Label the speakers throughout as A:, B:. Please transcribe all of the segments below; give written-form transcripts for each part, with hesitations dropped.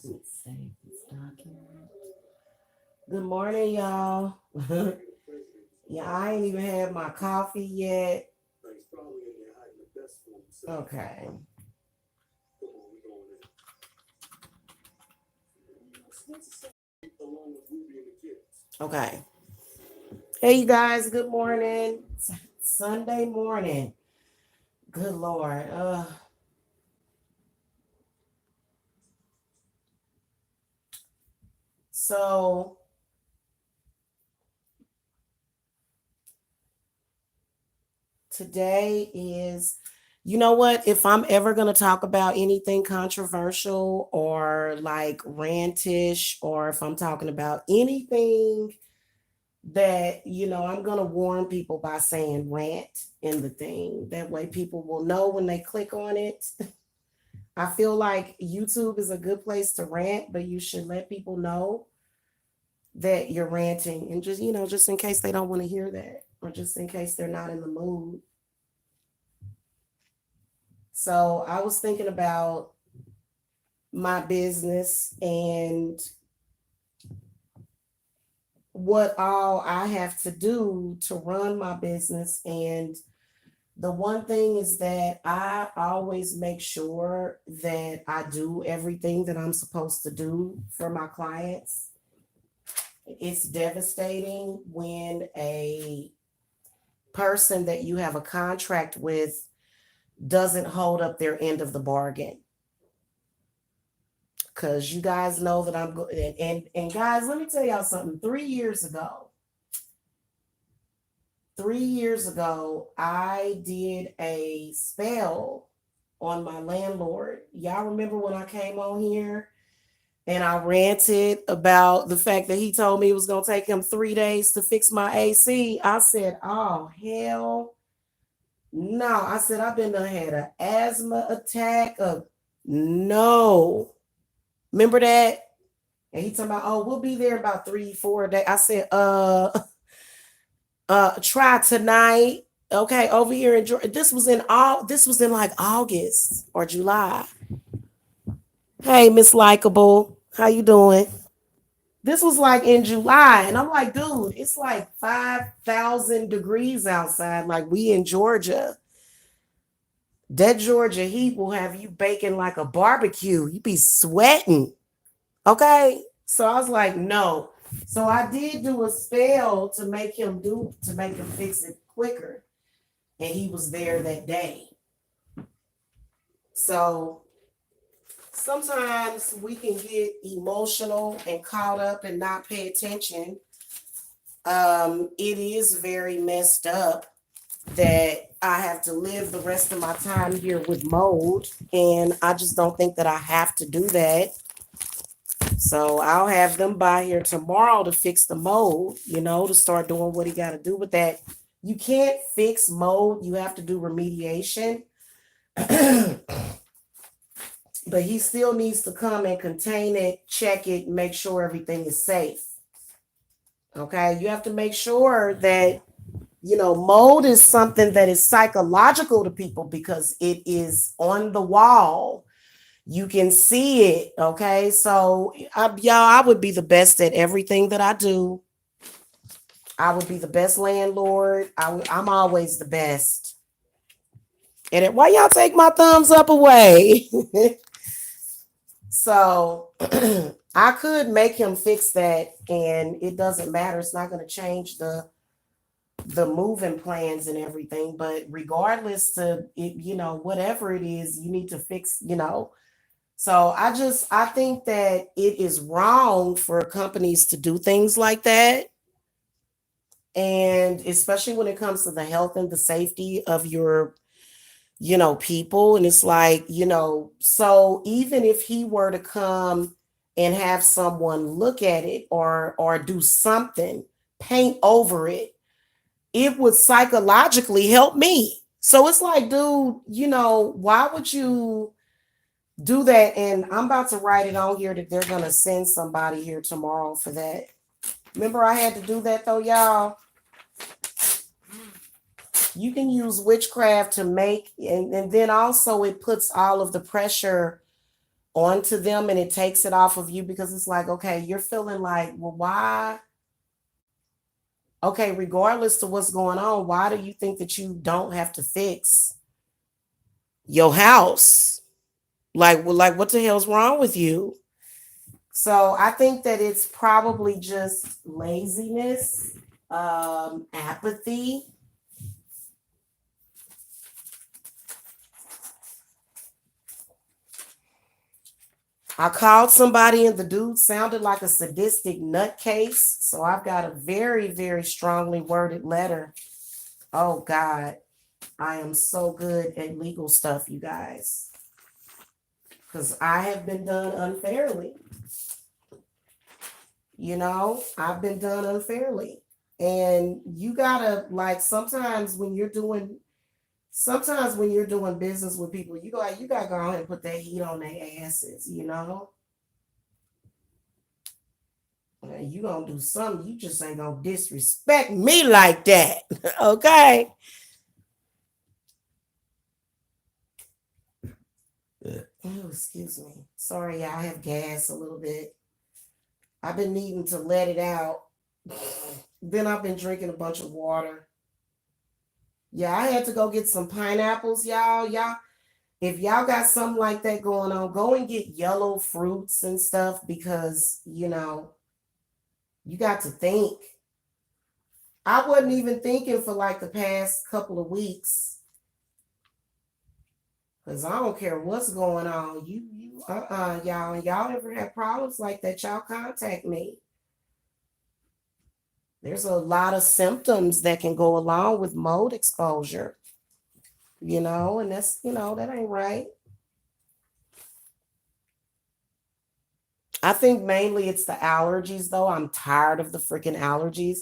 A: Let's save this document. Good morning, y'all. Yeah, I ain't even had my coffee yet. Okay. Okay. Hey, you guys. Good morning. Sunday morning. Good Lord. So today is, you know what? If I'm ever going to talk about anything controversial or like rantish, or if I'm talking about anything that, I'm going to warn people by saying rant in the thing. That way people will know when they click on it. I feel like YouTube is a good place to rant, but you should let people know that you're ranting, and just in case they don't want to hear that, or just in case they're not in the mood. So I was thinking about my business and what all I have to do to run my business. And the one thing is that I always make sure that I do everything that I'm supposed to do for my clients. It's devastating when a person that you have a contract with doesn't hold up their end of the bargain. Because you guys know that I'm good. And guys, let me tell y'all something. 3 years ago, I did a spell on my landlord. Y'all remember when I came on here and I ranted about the fact that he told me it was going to take him 3 days to fix my AC? I said, oh, hell no. I said, I've been had an asthma attack. No. Remember that? And he talking about, oh, we'll be there about 3-4 days. I said, try tonight. Okay, over here in Georgia. This was in like August or July. Hey, Miss Likeable, how you doing? This was like in July, and I'm like, dude, it's like 5,000 degrees outside. Like, we in Georgia. That Georgia heat will have you baking like a barbecue. You be sweating. Okay. So I was like, no. So I did do a spell to make him fix it quicker. And he was there that day. So sometimes we can get emotional and caught up and not pay attention. It is very messed up that I have to live the rest of my time here with mold, and I just don't think that I have to do that. So I'll have them by here tomorrow to fix the mold, to start doing what he got to do with that. You can't fix mold, you have to do remediation. But he still needs to come and contain it, check it, make sure everything is safe. Okay, you have to make sure that, mold is something that is psychological to people because it is on the wall. You can see it. Okay, so y'all, I would be the best at everything that I do. I would be the best landlord. I'm always the best. And why y'all take my thumbs up away? So I could make him fix that, and it doesn't matter. It's not going to change the moving plans and everything. But regardless to it, whatever it is, you need to fix. So I think that it is wrong for companies to do things like that. And especially when it comes to the health and the safety of your people. And it's like, so even if he were to come and have someone look at it or do something, paint over it, it would psychologically help me. So it's like, dude, why would you do that? And I'm about to write it on here that they're going to send somebody here tomorrow for that. Remember, I had to do that though, y'all. You can use witchcraft to make, and then also it puts all of the pressure onto them and it takes it off of you because it's like, okay, you're feeling like, well, why? Okay, regardless to what's going on, why do you think that you don't have to fix your house? Like, well, like what the hell's wrong with you? So I think that it's probably just laziness, apathy. I called somebody and the dude sounded like a sadistic nutcase. So I've got a very, very strongly worded letter. Oh God, I am so good at legal stuff, you guys. Because I have been done unfairly. I've been done unfairly. And you gotta like sometimes when you're doing business with people, you gotta go ahead and put that heat on their asses. You gonna do something, you just ain't gonna disrespect me like that. Okay. Oh, excuse me. Sorry, I have gas a little bit. I've been needing to let it out. Then I've been drinking a bunch of water. Yeah, I had to go get some pineapples, y'all. If y'all got something like that going on, go and get yellow fruits and stuff because, you got to think. I wasn't even thinking for like the past couple of weeks because I don't care what's going on. Y'all, and y'all ever have problems like that, y'all contact me. There's a lot of symptoms that can go along with mold exposure, and that ain't right. I think mainly it's the allergies, though. I'm tired of the freaking allergies.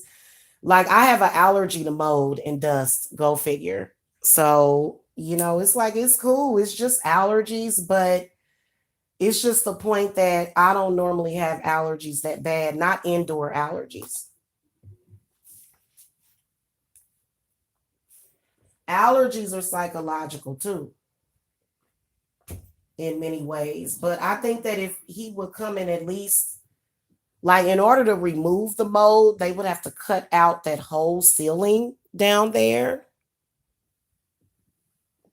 A: Like, I have an allergy to mold and dust, go figure. So, it's like, it's cool. It's just allergies, but it's just the point that I don't normally have allergies that bad, not indoor allergies. Allergies are psychological too, in many ways. But I think that if he would come in at least, like, in order to remove the mold, they would have to cut out that whole ceiling down there.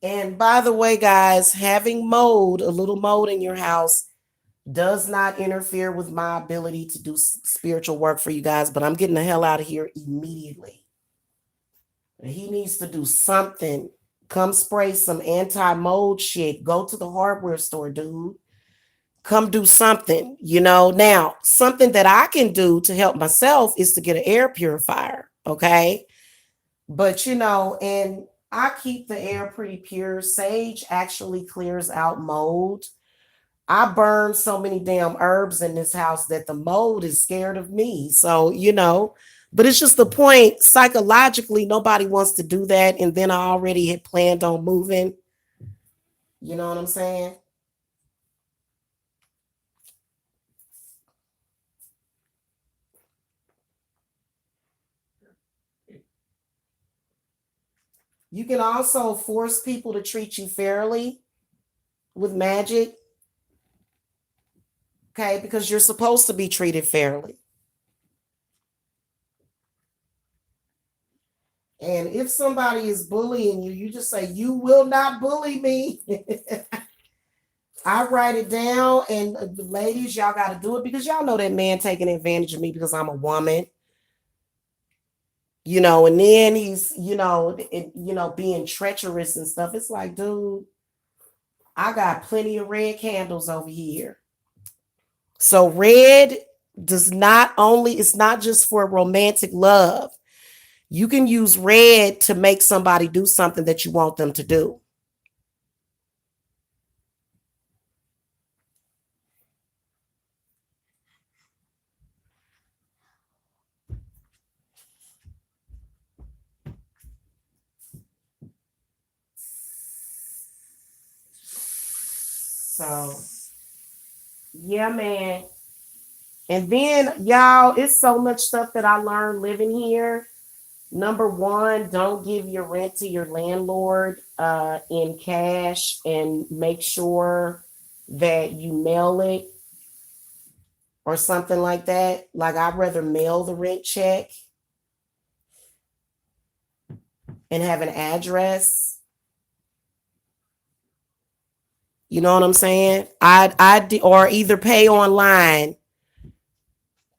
A: And by the way, guys, having mold, a little mold in your house, does not interfere with my ability to do spiritual work for you guys, but I'm getting the hell out of here immediately. He needs to do something. Come spray some anti mold shit. Go to the hardware store, dude. Come do something. Now, something that I can do to help myself is to get an air purifier. Okay. But, and I keep the air pretty pure. Sage actually clears out mold. I burn so many damn herbs in this house that the mold is scared of me. So, but it's just the point psychologically, nobody wants to do that. And then I already had planned on moving. You know what I'm saying? You can also force people to treat you fairly with magic. Okay. Because you're supposed to be treated fairly. And if somebody is bullying you, you just say, "You will not bully me." I write it down, and the ladies, y'all got to do it because y'all know that man taking advantage of me because I'm a woman, and then he's, being treacherous and stuff. It's like, dude, I got plenty of red candles over here. So red it's not just for romantic love. You can use red to make somebody do something that you want them to do. So, yeah, man. And then, y'all, it's so much stuff that I learned living here. Number one, don't give your rent to your landlord in cash, and make sure that you mail it or something like that. Like, I'd rather mail the rent check and have an address. You know what I'm saying? Or either pay online.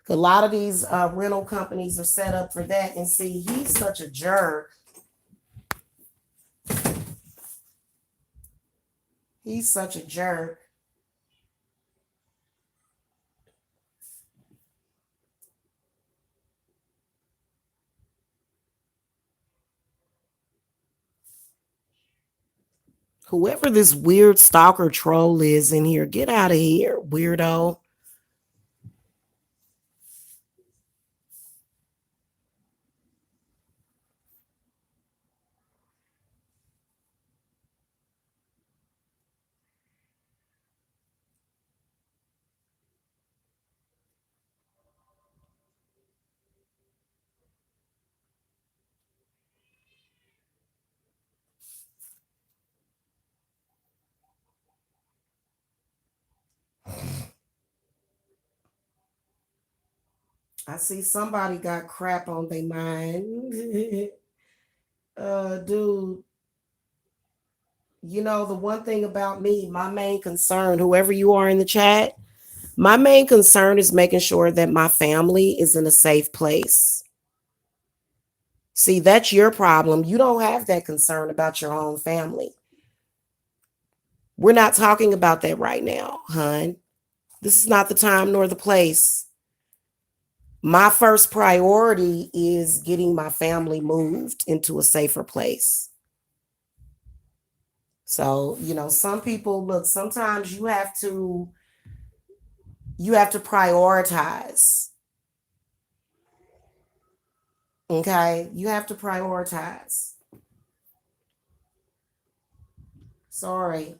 A: A lot of these rental companies are set up for that. And see, he's such a jerk. He's such a jerk. Whoever this weird stalker troll is in here, get out of here, weirdo. I see somebody got crap on their mind. Dude, you know, the one thing about me, my main concern, whoever you are in the chat, my main concern is making sure that my family is in a safe place. See, that's your problem. You don't have that concern about your own family. We're not talking about that right now, hun. This is not the time nor the place. My first priority is getting my family moved into a safer place. So, you know, some people, look, sometimes you have to prioritize. Okay? You have to prioritize. Sorry.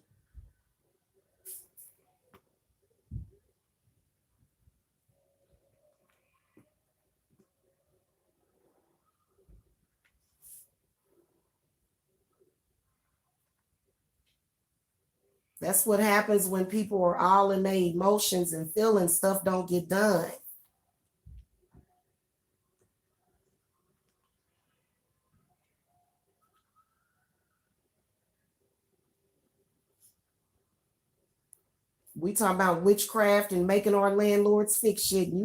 A: That's what happens when people are all in their emotions and feeling stuff don't get done. We talking about witchcraft and making our landlords fix shit. And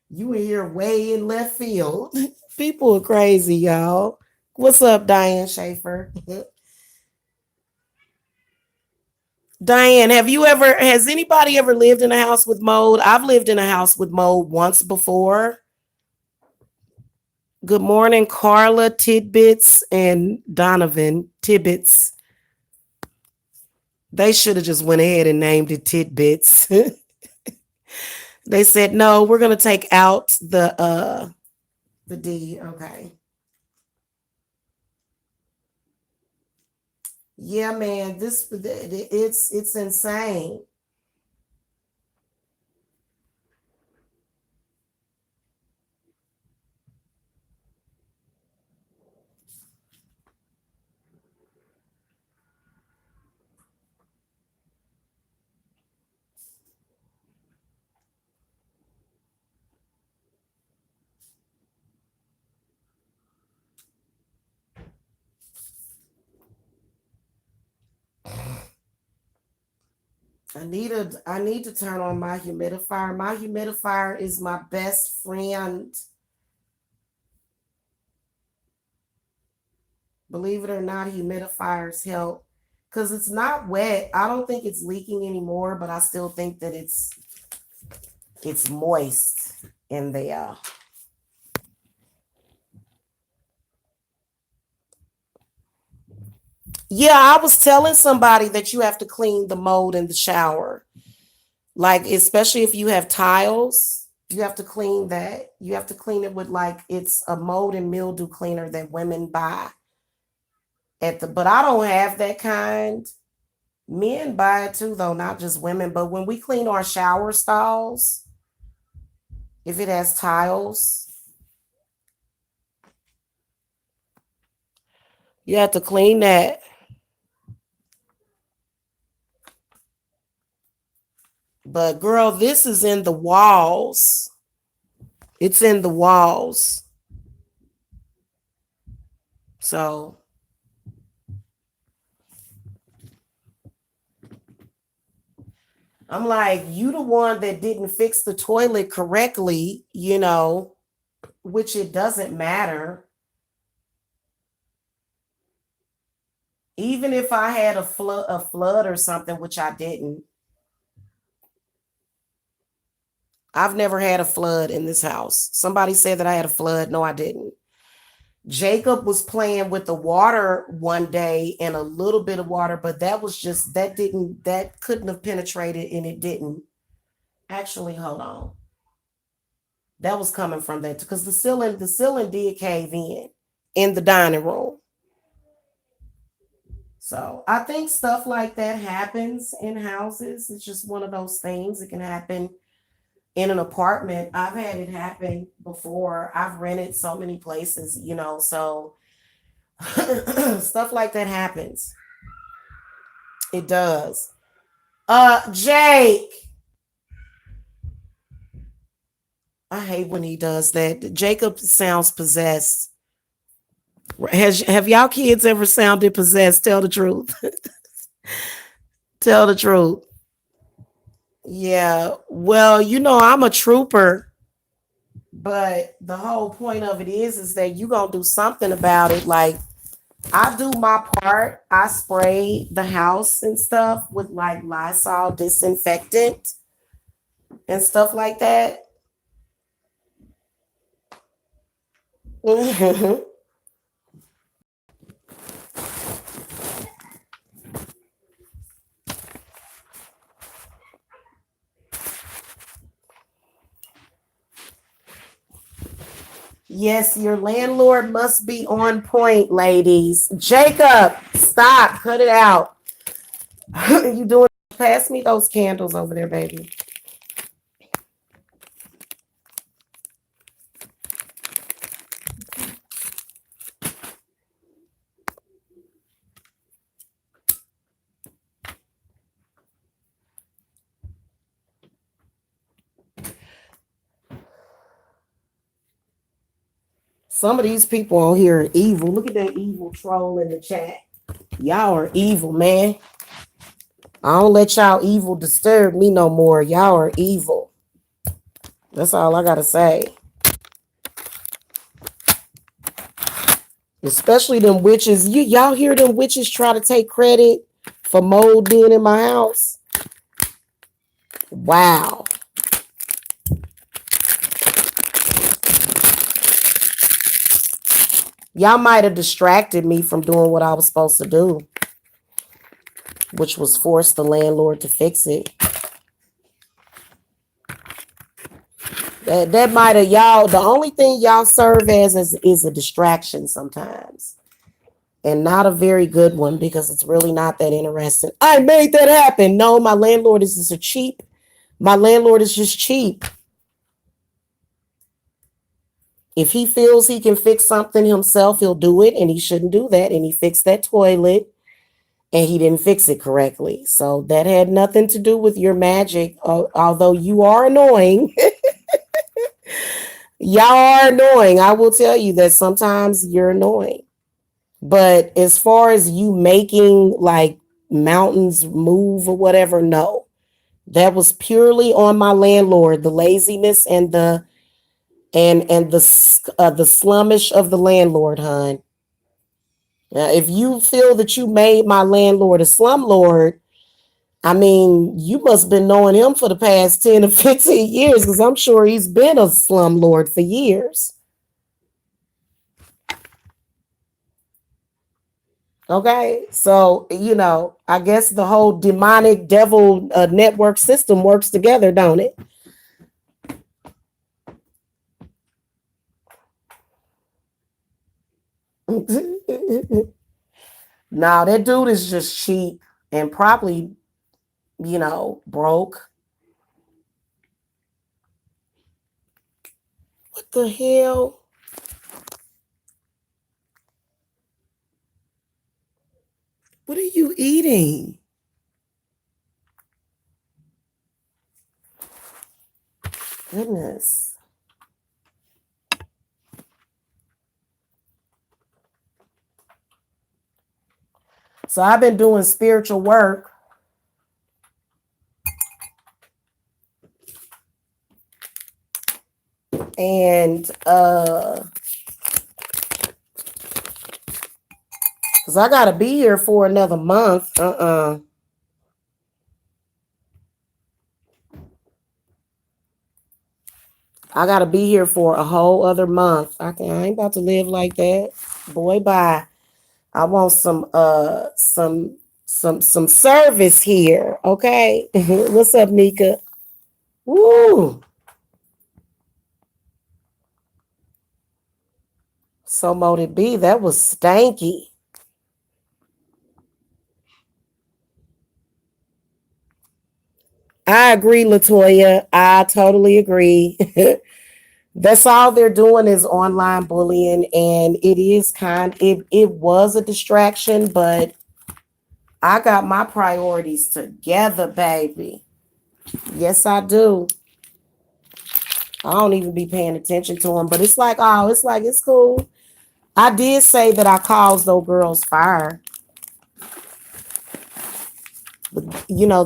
A: you in here way in left field. People are crazy, y'all. What's up, Diane Schaefer? Diane, has anybody ever lived in a house with mold? I've lived in a house with mold once before. Good morning, Carla Tidbits and Donovan Tibbets. They should have just went ahead and named it Tidbits. They said, no, we're gonna take out the D. Okay. Yeah, man, it's insane. I need to turn on my humidifier. My humidifier is my best friend. Believe it or not, humidifiers help because it's not wet. I don't think it's leaking anymore, but I still think that it's moist in there. Yeah, I was telling somebody that you have to clean the mold in the shower. Like, especially if you have tiles, you have to clean that. You have to clean it with, like, it's a mold and mildew cleaner that women buy but I don't have that kind. Men buy it too, though, not just women. But when we clean our shower stalls, if it has tiles, You have to clean that. But girl, this is in the walls. It's in the walls. So I'm like, you the one that didn't fix the toilet correctly, which it doesn't matter. Even if I had a flood or something, which I didn't. I've never had a flood in this house. Somebody said that I had a flood. No, I didn't. Jacob was playing with the water one day and a little bit of water, but that couldn't have penetrated and it didn't. Actually, hold on. That was coming from that because the ceiling did cave in the dining room. So I think stuff like that happens in houses. It's just one of those things. It can happen in an apartment. I've had it happen before. I've rented so many places, so stuff like that happens. It does. Jake. I hate when he does that. Jacob sounds possessed. Have y'all kids ever sounded possessed? Tell the truth. Tell the truth. Yeah. Well, I'm a trooper, but the whole point of it is that you gonna do something about it. Like I do my part. I spray the house and stuff with like Lysol disinfectant and stuff like that. Yes, your landlord must be on point, ladies. Jacob, stop. Cut it out. You doing? Pass me those candles over there, baby. Some of these people on here are evil. Look at that evil troll in the chat. Y'all are evil, man. I don't let y'all evil disturb me no more. Y'all are evil. That's all I gotta say. Especially them witches. Y'all hear them witches try to take credit for mold being in my house? Wow. Y'all might have distracted me from doing what I was supposed to do, which was force the landlord to fix it. That might have y'all. The only thing y'all serve as is a distraction sometimes, and not a very good one because it's really not that interesting. I made that happen. No, my landlord is just cheap. My landlord is just cheap. If he feels he can fix something himself, he'll do it, and he shouldn't do that. And he fixed that toilet, and he didn't fix it correctly. So that had nothing to do with your magic. Although you are annoying, y'all are annoying. I will tell you that sometimes you're annoying. But as far as you making like mountains move or whatever, no. That was purely on my landlord, the laziness and the slummish of the landlord, hon. Now, if you feel that you made my landlord a slumlord, I mean, you must have been knowing him for the past 10 or 15 years because I'm sure he's been a slumlord for years. Okay, so I guess the whole demonic devil network system works together, don't it? Nah, that dude is just cheap and probably, broke. What the hell? What are you eating? Goodness. So I've been doing spiritual work and because I gotta be here for another month. I gotta be here for a whole other month. I ain't about to live like that. Boy, bye. I want some service here. Okay. What's up, Nika? Woo. So mote it be. That was stanky. I agree, Latoya. I totally agree. That's all they're doing is online bullying, and it was a distraction, but I got my priorities together, baby. Yes, I do. I don't even be paying attention to them, but it's cool. I did say that I caused those girls fire, but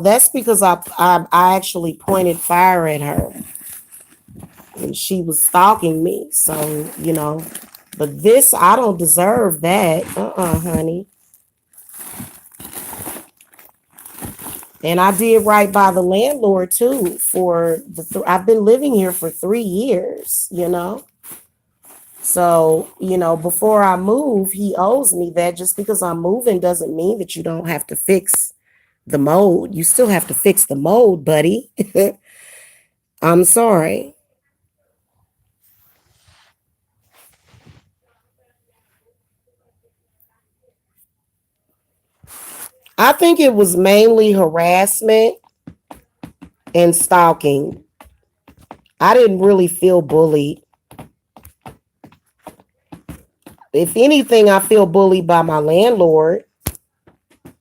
A: that's because I actually pointed fire at her, and she was stalking me. So but this I don't deserve that, honey. And I did right by the landlord too. I've been living here for 3 years. So before I move, he owes me that. Just because I'm moving doesn't mean that you don't have to fix the mold. You still have to fix the mold, buddy. I'm sorry. I think it was mainly harassment and stalking. I didn't really feel bullied. If anything, I feel bullied by my landlord,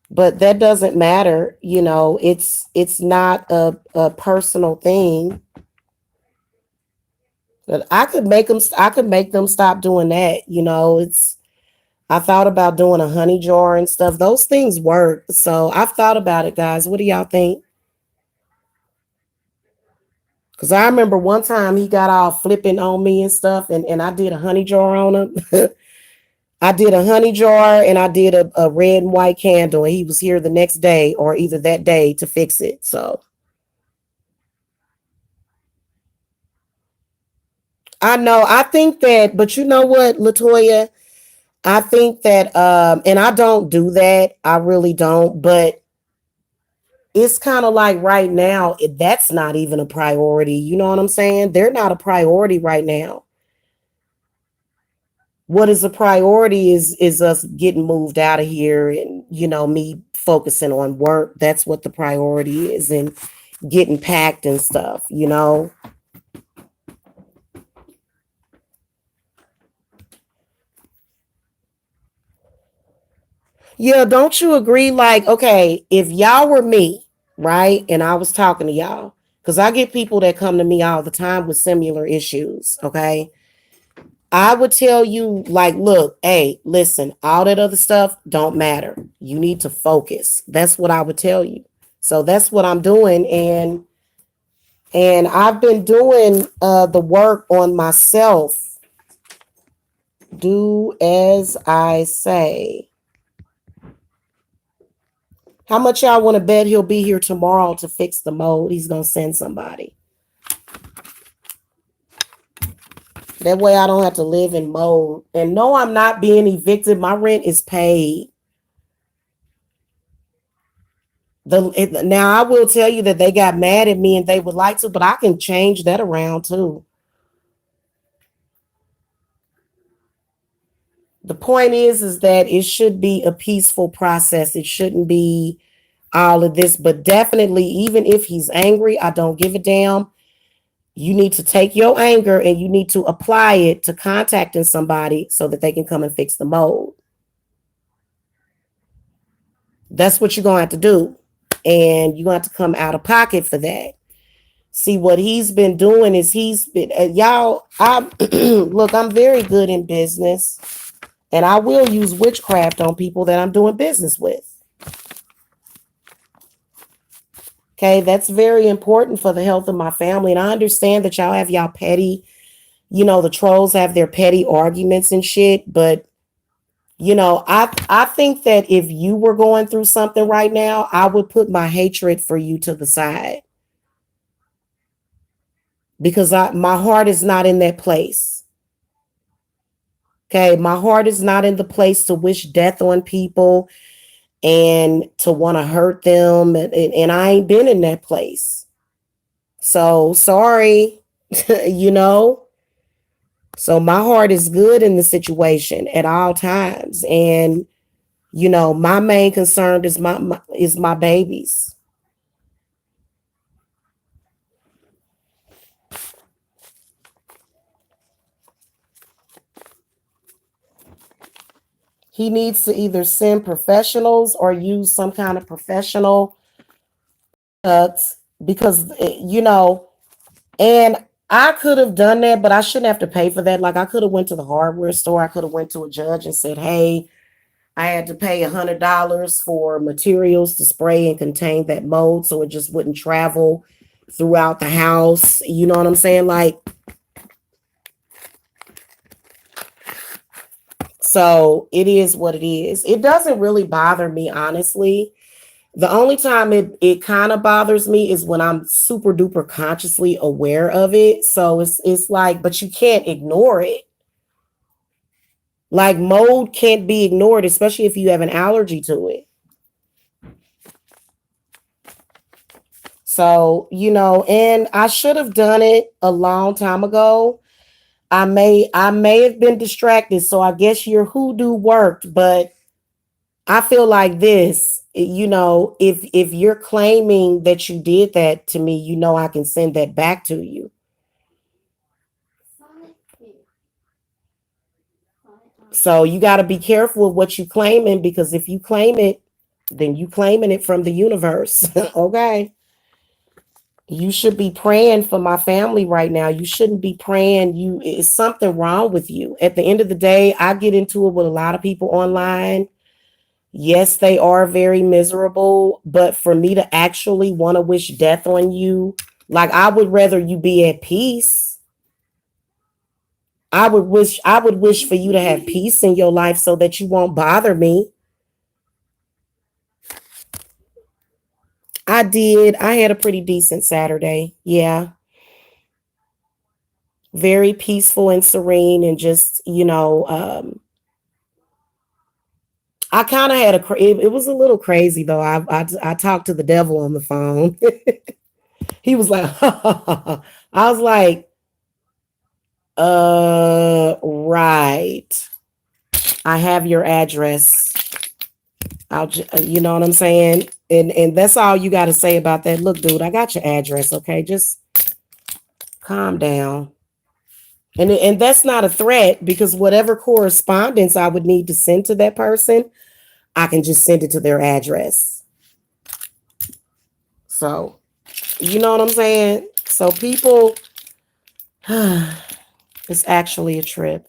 A: but that doesn't matter. It's not a personal thing. But I could make them stop doing that. It's I thought about doing a honey jar and stuff. Those things work. So I've thought about it, guys. What do y'all think? Because I remember one time he got all flipping on me and stuff, and I did a honey jar on him. I did a honey jar and I did a red and white candle, and he was here the next day or either that day to fix it. So I know. I think that, but you know what, Latoya? I think that, and I don't do that. I really don't. But it's kind of like right now, that's not even a priority. You know what I'm saying? They're not a priority right now. What is a priority is us getting moved out of here, and me focusing on work. That's what the priority is, and getting packed and stuff. Yeah, don't you agree? Like, okay, if y'all were me, right, and I was talking to y'all, because I get people that come to me all the time with similar issues, okay? I would tell you, like, look, hey, listen, all that other stuff don't matter. You need to focus. That's what I would tell you. So that's what I'm doing, and I've been doing the work on myself. Do as I say. How much y'all want to bet he'll be here tomorrow to fix the mold? He's gonna send somebody. That way I don't have to live in mold. And no, I'm not being evicted. My rent is paid. Now I will tell you that they got mad at me and they would like to, but I can change that around too. The point is that it should be a peaceful process. It shouldn't be all of this, but definitely, even if he's angry, I don't give a damn. You need to take your anger and you need to apply it to contacting somebody so that they can come and fix the mold. That's what you're going to have to do. And you're going to have to come out of pocket for that. See, what he's been doing is he's been, y'all, I look, I'm very good in business and I will use witchcraft on people that I'm doing business with. Okay, that's very important for the health of my family. And I understand that y'all have y'all petty, the trolls have their petty arguments and shit, but I think that if you were going through something right now, I would put my hatred for you to the side because my heart is not in that place. Okay, my heart is not in the place to wish death on people and to want to hurt them, and I ain't been in that place. So sorry, you know. So my heart is good in the situation at all times, and my main concern is my babies. He needs to either send professionals or use some kind of professional because and I could have done that, but I shouldn't have to pay for that. Like I could have went to the hardware store. I could have went to a judge and said, "Hey, I had to pay $100 for materials to spray and contain that mold, so it just wouldn't travel throughout the house." You know what I'm saying? Like, so it is what it is. It doesn't really bother me, honestly. The only time it kind of bothers me is when I'm super duper consciously aware of it. So it's like, but you can't ignore it. Like mold can't be ignored, especially if you have an allergy to it. So, and I should have done it a long time ago. I may have been distracted, so I guess your hoodoo worked, but I feel like this, if you're claiming that you did that to me, I can send that back to you. So you got to be careful of what you claiming because if you claim it, then you claiming it from the universe. Okay. You should be praying for my family right now. You shouldn't be praying. You is something wrong with you. At the end of the day, I get into it with a lot of people online. Yes, they are very miserable, but for me to actually want to wish death on you, like I would rather you be at peace. I would wish for you to have peace in your life so that you won't bother me. I did. I had a pretty decent Saturday. Yeah. Very peaceful and serene and just, I kind of had it was a little crazy though. I talked to the devil on the phone. He was like, I was like, right. I have your address. You know what I'm saying? And that's all you got to say about that. Look, dude, I got your address. Okay. Just calm down. And that's not a threat because whatever correspondence I would need to send to that person, I can just send it to their address. So, you know what I'm saying? So people, it's actually a trip.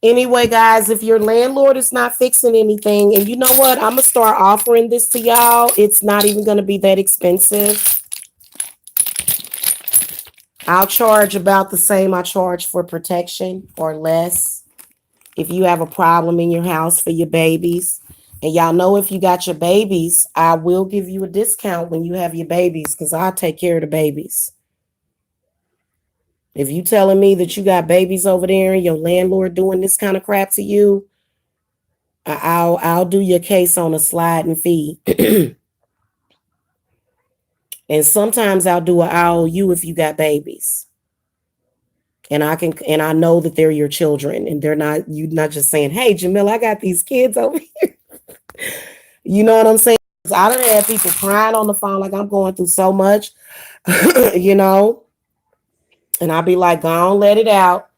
A: Anyway, guys, if your landlord is not fixing anything, and you know what, I'm gonna start offering this to y'all. It's not even gonna be that expensive. I'll charge about the same I charge for protection or less. If you have a problem in your house for your babies, and y'all know if you got your babies, I will give you a discount when you have your babies because I'll take care of the babies. If you telling me that you got babies over there and your landlord doing this kind of crap to you, I'll do your case on a sliding fee. And sometimes I'll do an IOU if you got babies. And I know that they're your children and they're not, you not just saying, hey, Jamil, I got these kids over here. You know what I'm saying? I done had people crying on the phone like I'm going through so much, you know, and I'll be like, go on, let it out.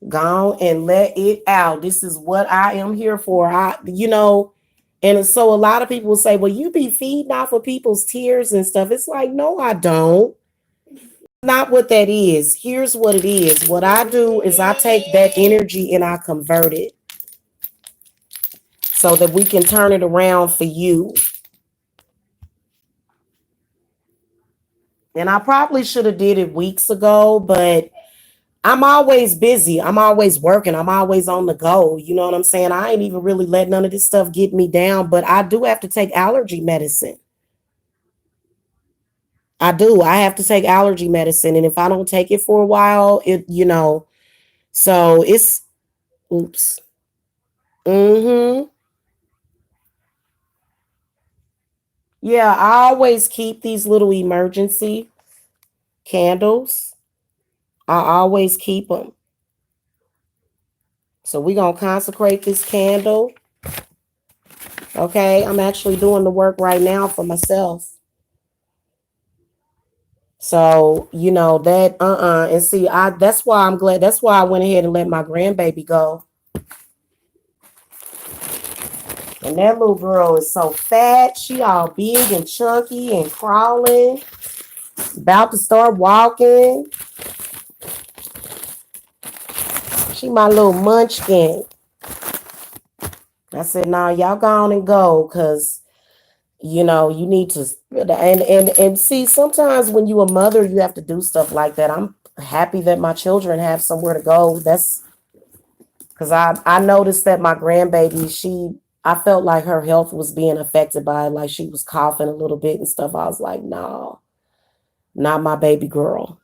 A: Go on and let it out. This is what I am here for. And so a lot of people will say, well, you be feeding off of people's tears and stuff. It's like, no, I don't. Not what that is. Here's what it is. What I do is I take that energy and I convert it so that we can turn it around for you. And I probably should have did it weeks ago, but I'm always busy. I'm always working. I'm always on the go. You know what I'm saying? I ain't even really let none of this stuff get me down, but I do have to take allergy medicine. I do. I have to take allergy medicine. And if I don't take it for a while, so it's, oops. Mm-hmm. Yeah, I always keep these little emergency candles. I always keep them. So we're going to consecrate this candle. Okay, I'm actually doing the work right now for myself. So, that and see, that's why I'm glad. That's why I went ahead and let my grandbaby go. And that little girl is so fat. She all big and chunky and crawling. About to start walking. She my little munchkin. I said, nah, y'all go on and go, because you need to, and see, sometimes when you a mother, you have to do stuff like that. I'm happy that my children have somewhere to go. That's because I noticed that my grandbaby, I felt like her health was being affected by it, like she was coughing a little bit and stuff. I was like, no, not my baby girl.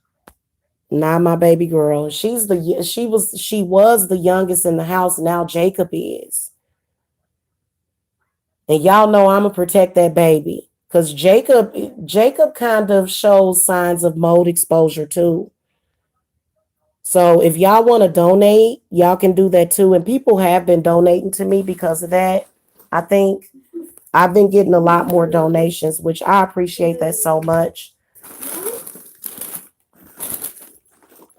A: Not my baby girl. She was the youngest in the house. Now Jacob is. And y'all know I'm gonna protect that baby. Because Jacob kind of shows signs of mold exposure too. So if y'all want to donate, y'all can do that too. And people have been donating to me because of that. I think I've been getting a lot more donations, which I appreciate that so much.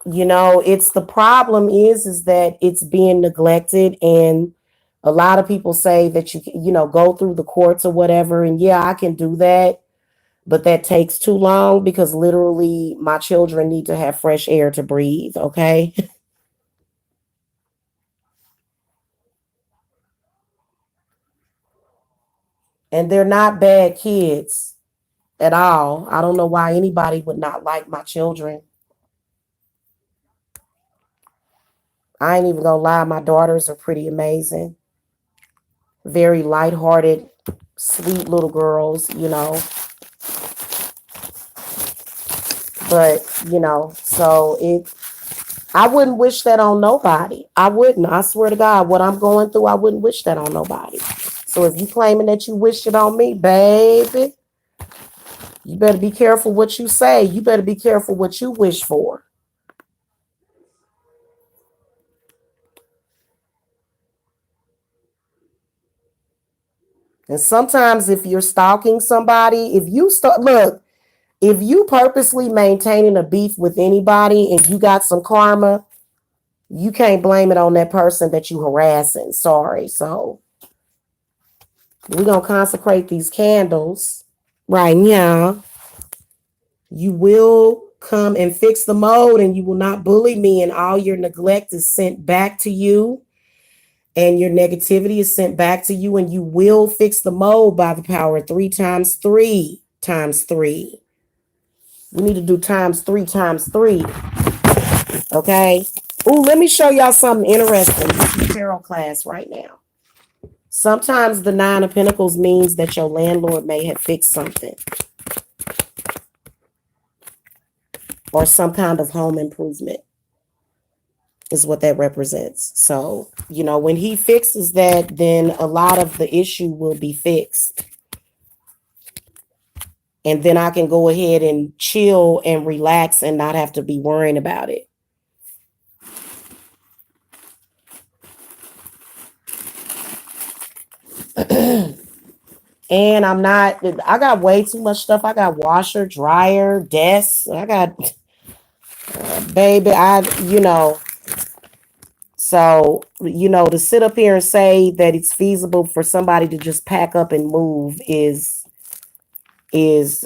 A: It's the problem is that it's being neglected, and a lot of people say that go through the courts or whatever. And yeah, I can do that, but that takes too long because literally my children need to have fresh air to breathe. Okay. And they're not bad kids at all. I don't know why anybody would not like my children. I ain't even gonna lie, my daughters are pretty amazing. Very lighthearted, sweet little girls. But, so I wouldn't wish that on nobody. I wouldn't. I swear to God, what I'm going through, I wouldn't wish that on nobody. So if you claiming that you wish it on me, baby, you better be careful what you say. You better be careful what you wish for. And sometimes if you're stalking somebody, if you purposely maintaining a beef with anybody and you got some karma, you can't blame it on that person that you harassing. Sorry. So we're going to consecrate these candles right now. You will come and fix the mold, and you will not bully me, and all your neglect is sent back to you, and your negativity is sent back to you, and you will fix the mold by the power of 3 times 3 times 3. We need to do times 3 times 3. Okay. Ooh, let me show y'all something interesting. This is tarot class right now. Sometimes the 9 of Pentacles means that your landlord may have fixed something, or some kind of home improvement is what that represents. So, when he fixes that, then a lot of the issue will be fixed. And then I can go ahead and chill and relax and not have to be worrying about it. And I got way too much stuff. I got washer, dryer, desk. I got, baby, to sit up here and say that it's feasible for somebody to just pack up and move is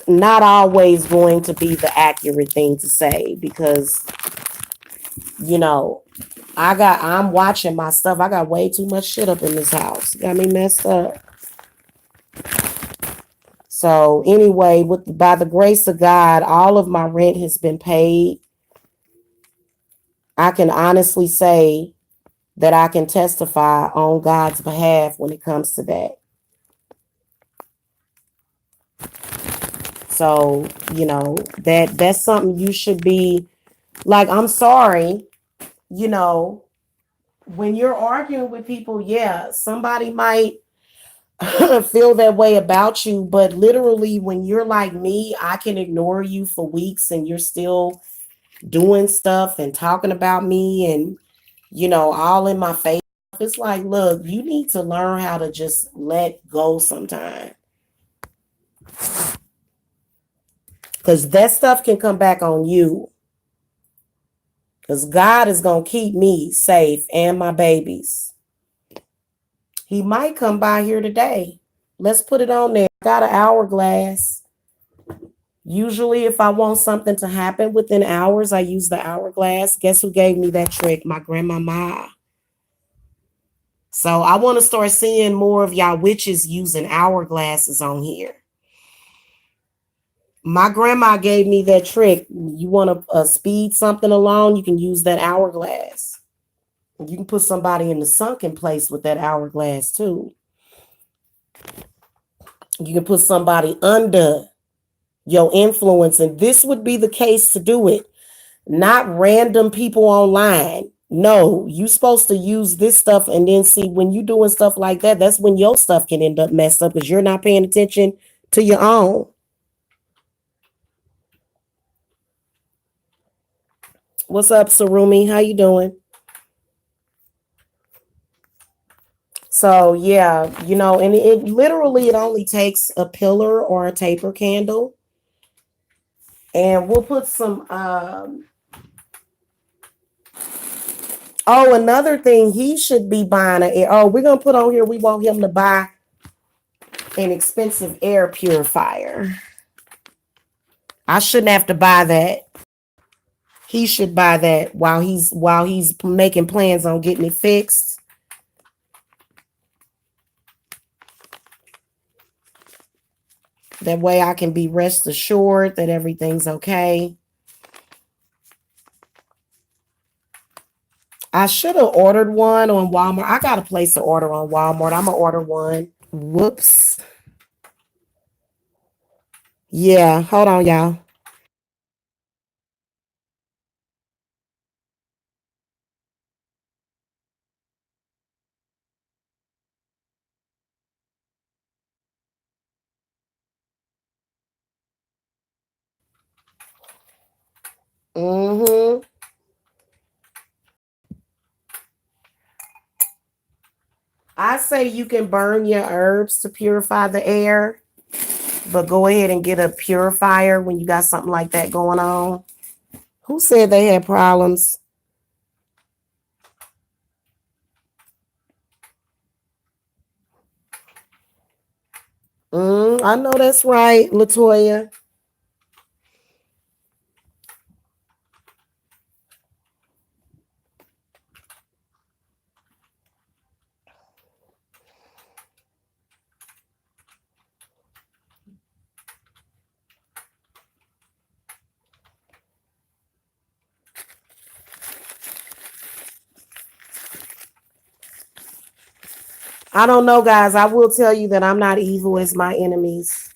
A: not always going to be the accurate thing to say because, you know, I'm watching my stuff. I got way too much shit up in this house. Got me messed up. So anyway, by the grace of God, all of my rent has been paid. I can honestly say that I can testify on God's behalf when it comes to that. So, that's something you should be like, I'm sorry, you know, when you're arguing with people, yeah, somebody might feel that way about you, but literally when you're like me, I can ignore you for weeks and you're still doing stuff and talking about me and all in my face. It's like, look, you need to learn how to just let go sometime. Because that stuff can come back on you. Because God is going to keep me safe and my babies. He might come by here today. Let's put it on there. I got an hourglass. Usually, if I want something to happen within hours, I use the hourglass. Guess who gave me that trick? My grandmama. So I want to start seeing more of y'all witches using hourglasses on here. My grandma gave me that trick. You want to speed something along, you can use that hourglass. You can put somebody in the sunken place with that hourglass too. You can put somebody under your influence, and this would be the case to do it. Not random people online. No, you supposed to use this stuff and then see when you doing stuff like that, that's when your stuff can end up messed up because you're not paying attention to your own. What's up, Sarumi? How you doing? So yeah, and it literally it only takes a pillar or a taper candle. And we'll put some oh, another thing he should be buying we're gonna put on here, we want him to buy an expensive air purifier. I shouldn't have to buy that. He should buy that while he's making plans on getting it fixed. That way I can be rest assured that everything's okay. I should have ordered one on Walmart. I got to place an order on Walmart. I'm going to order one. Whoops. Yeah, hold on, y'all. Mm-hmm. I say you can burn your herbs to purify the air, but go ahead and get a purifier when you got something like that going on. Who said they had problems? I know that's right, Latoya. I don't know, guys. I will tell you that I'm not evil as my enemies.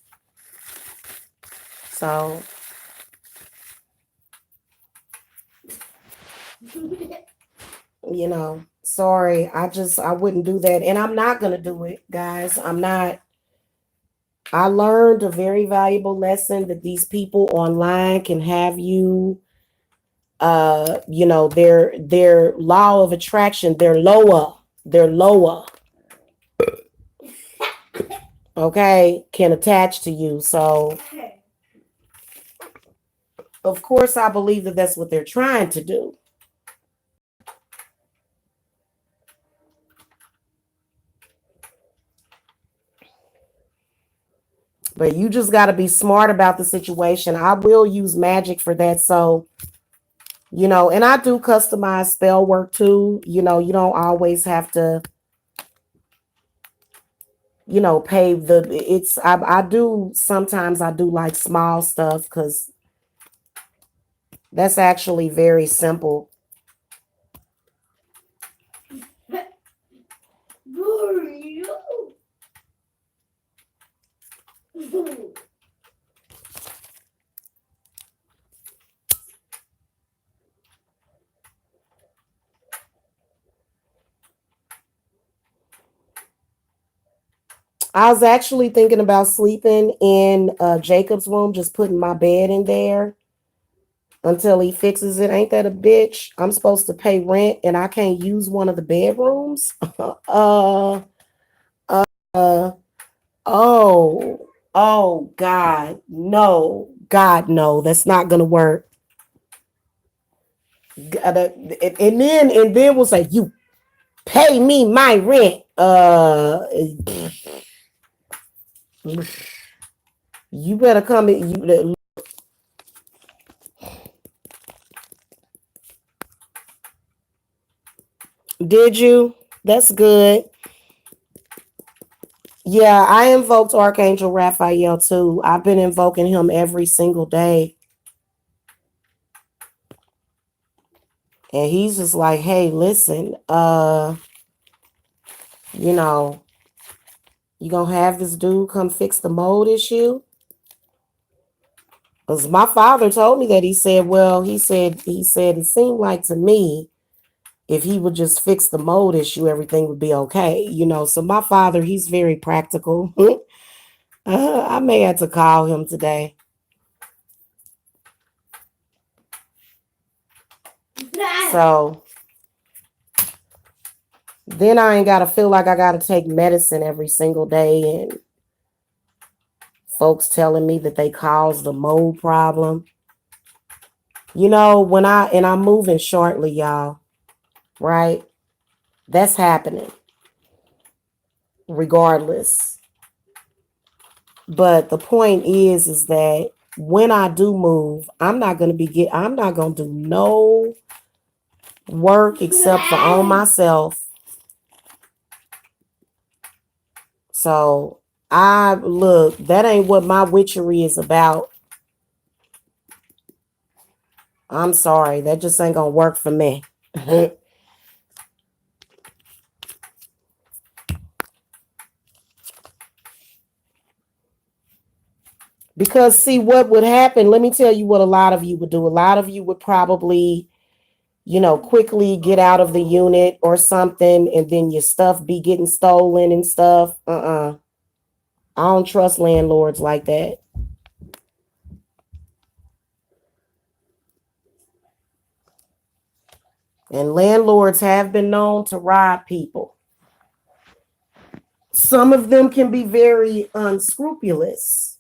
A: So, sorry. I wouldn't do that. And I'm not going to do it, guys. I'm not. I learned a very valuable lesson that these people online can have you their law of attraction, they're lower, okay, can attach to you. So of course I believe that that's what they're trying to do. But you just got to be smart about the situation. I will use magic for that. So, and I do customized spell work too. You don't always have to, pay I do, sometimes I do like small stuff because that's actually very simple. I was actually thinking about sleeping in Jacob's room, just putting my bed in there until he fixes it. Ain't that a bitch? I'm supposed to pay rent and I can't use one of the bedrooms. uh, uh, oh, oh, God, no, God, no, that's not gonna work. And then we'll say you pay me my rent. You better come in. Did you? That's good. Yeah, I invoked Archangel Raphael too. I've been invoking him every single day. And he's just like, hey, listen, you know, you gonna have this dude come fix the mold issue? Because my father told me that. He said it seemed like to me if he would just fix the mold issue, everything would be okay. So my father, he's very practical. I may have to call him today. So then I ain't got to feel like I got to take medicine every single day and folks telling me that they caused the mold problem. I'm moving shortly, y'all, right? That's happening regardless. But the point is that when I do move, I'm not going to do no work except for on myself. So that ain't what my witchery is about. I'm sorry. That just ain't going to work for me. Because see what would happen. Let me tell you what a lot of you would do. A lot of you would probably, quickly get out of the unit or something, and then your stuff be getting stolen and stuff. I don't trust landlords like that. And landlords have been known to rob people. Some of them can be very unscrupulous.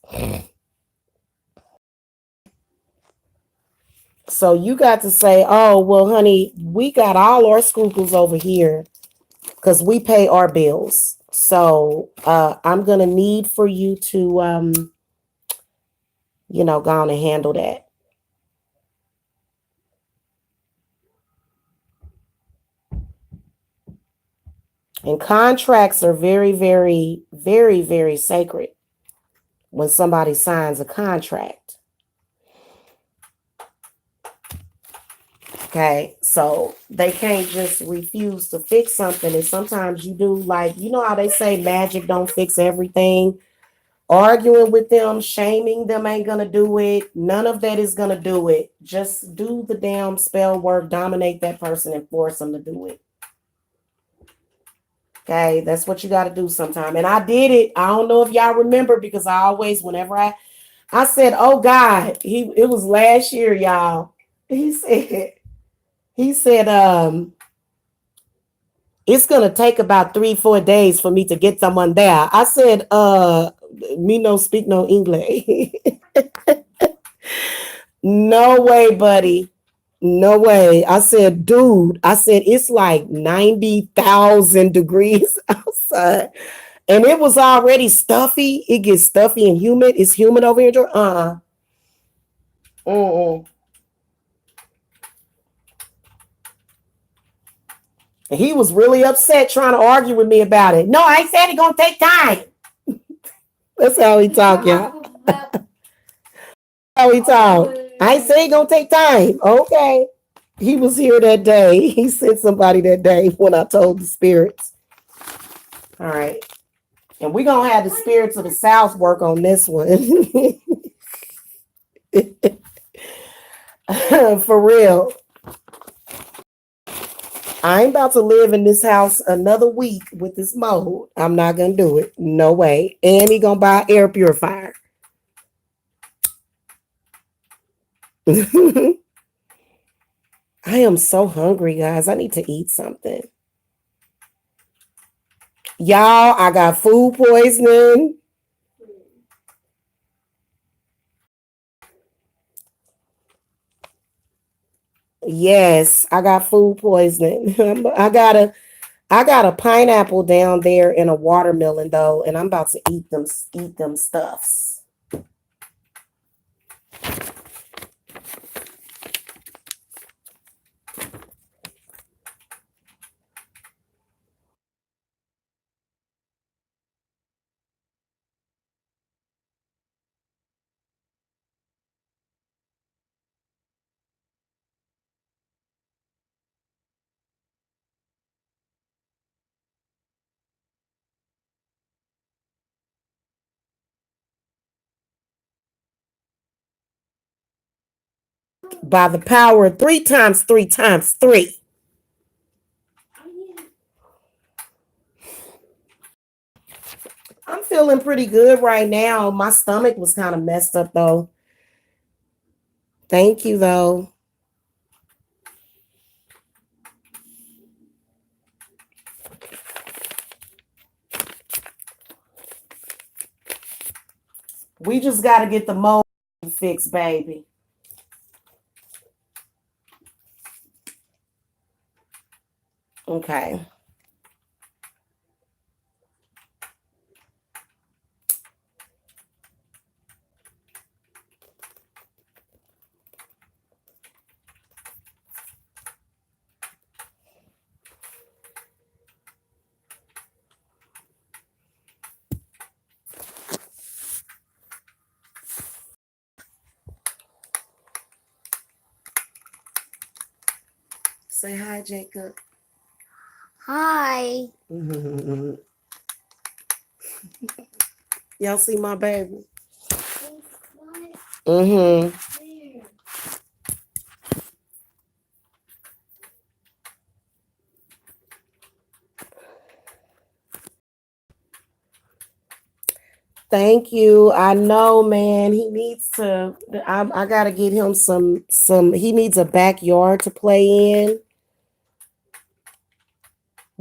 A: So you got to say, oh, well, honey, we got all our scruples over here because we pay our bills. So I'm going to need for you to, go on and handle that. And contracts are very, very, very, very sacred when somebody signs a contract. Okay, so they can't just refuse to fix something. And sometimes you do, like, how they say magic don't fix everything. Arguing with them, shaming them ain't gonna do it. None of that is gonna do it. Just do the damn spell work, dominate that person, and force them to do it. Okay, that's what you got to do sometime. And I did it. I don't know if y'all remember because I always, whenever I said, "Oh God," it was last year, y'all. He said, he said, it's gonna take about 3-4 days for me to get someone there. I said, me no speak no English. No way, buddy. No way. I said, dude, I said, it's like 90,000 degrees outside. And it was already stuffy. It gets stuffy and humid. It's humid over here. Mm-mm. And he was really upset trying to argue with me about it. No, I said it's going to take time. That's how he talk, y'all. How he talk. I say it's going to take time. Okay. He was here that day. He sent somebody that day when I told the spirits. All right. And we're going to have the spirits of the South work on this one. For real. I ain't about to live in this house another week with this mold. I'm not going to do it. No way. And he going to buy air purifier. I am so hungry, guys. I need to eat something. Y'all, I got food poisoning. Yes, I got food poisoning. I got a pineapple down there and a watermelon though, and I'm about to eat them stuffs. By the power of 3 times 3 times 3. I'm feeling pretty good right now. My stomach was kind of messed up though. Thank you though. We just got to get the mold fixed, baby. Okay. Say hi, Jacob.
B: Hi.
A: Y'all see my baby? Mm-hmm. Thank you. I know, man. He needs to. I gotta get him some. He needs a backyard to play in.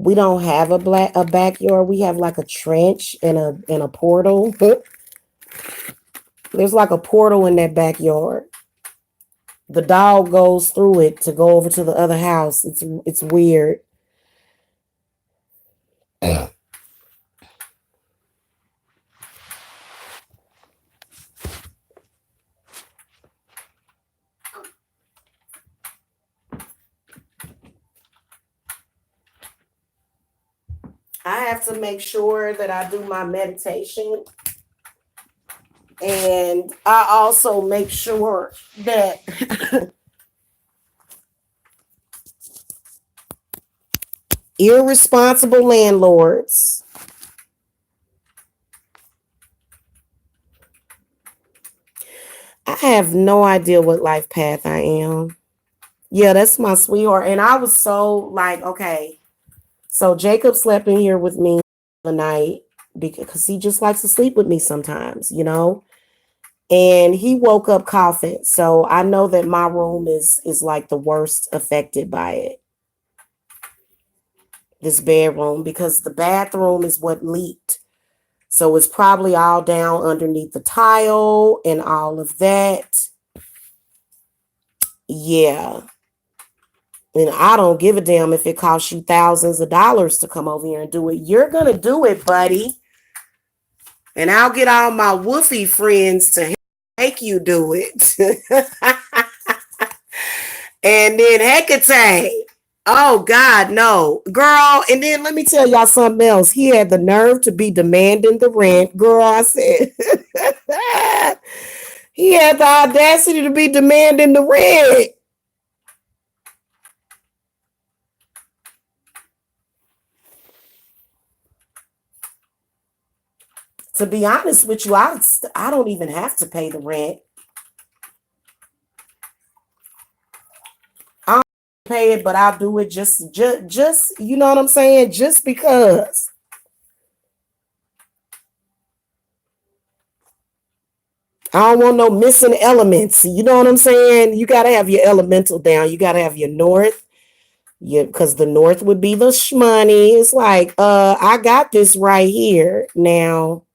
A: We don't have a backyard. We have like a trench and a portal. There's like a portal in that backyard. The dog goes through it to go over to the other house. It's weird. I have to make sure that I do my meditation. And I also make sure that irresponsible landlords, I have no idea what life path I am. Yeah, that's my sweetheart. And I was so like, okay. So Jacob slept in here with me the night because he just likes to sleep with me sometimes, And he woke up coughing. So I know that my room is like the worst affected by it. This bedroom, because the bathroom is what leaked. So it's probably all down underneath the tile and all of that. Yeah. And I don't give a damn if it costs you thousands of dollars to come over here and do it. You're going to do it, buddy. And I'll get all my woofy friends to make you do it. And then Hecate. Oh, God, no. Girl, and then let me tell y'all something else. He had the nerve to be demanding the rent. Girl, I said. He had the audacity to be demanding the rent. To be honest with you, I don't even have to pay the rent. I don't pay it, but I'll do it just you know what I'm saying? Just because. I don't want no missing elements. You know what I'm saying? You gotta have your elemental down. You gotta have your north. Yeah, because the north would be the shmoney. It's like, I got this right here now.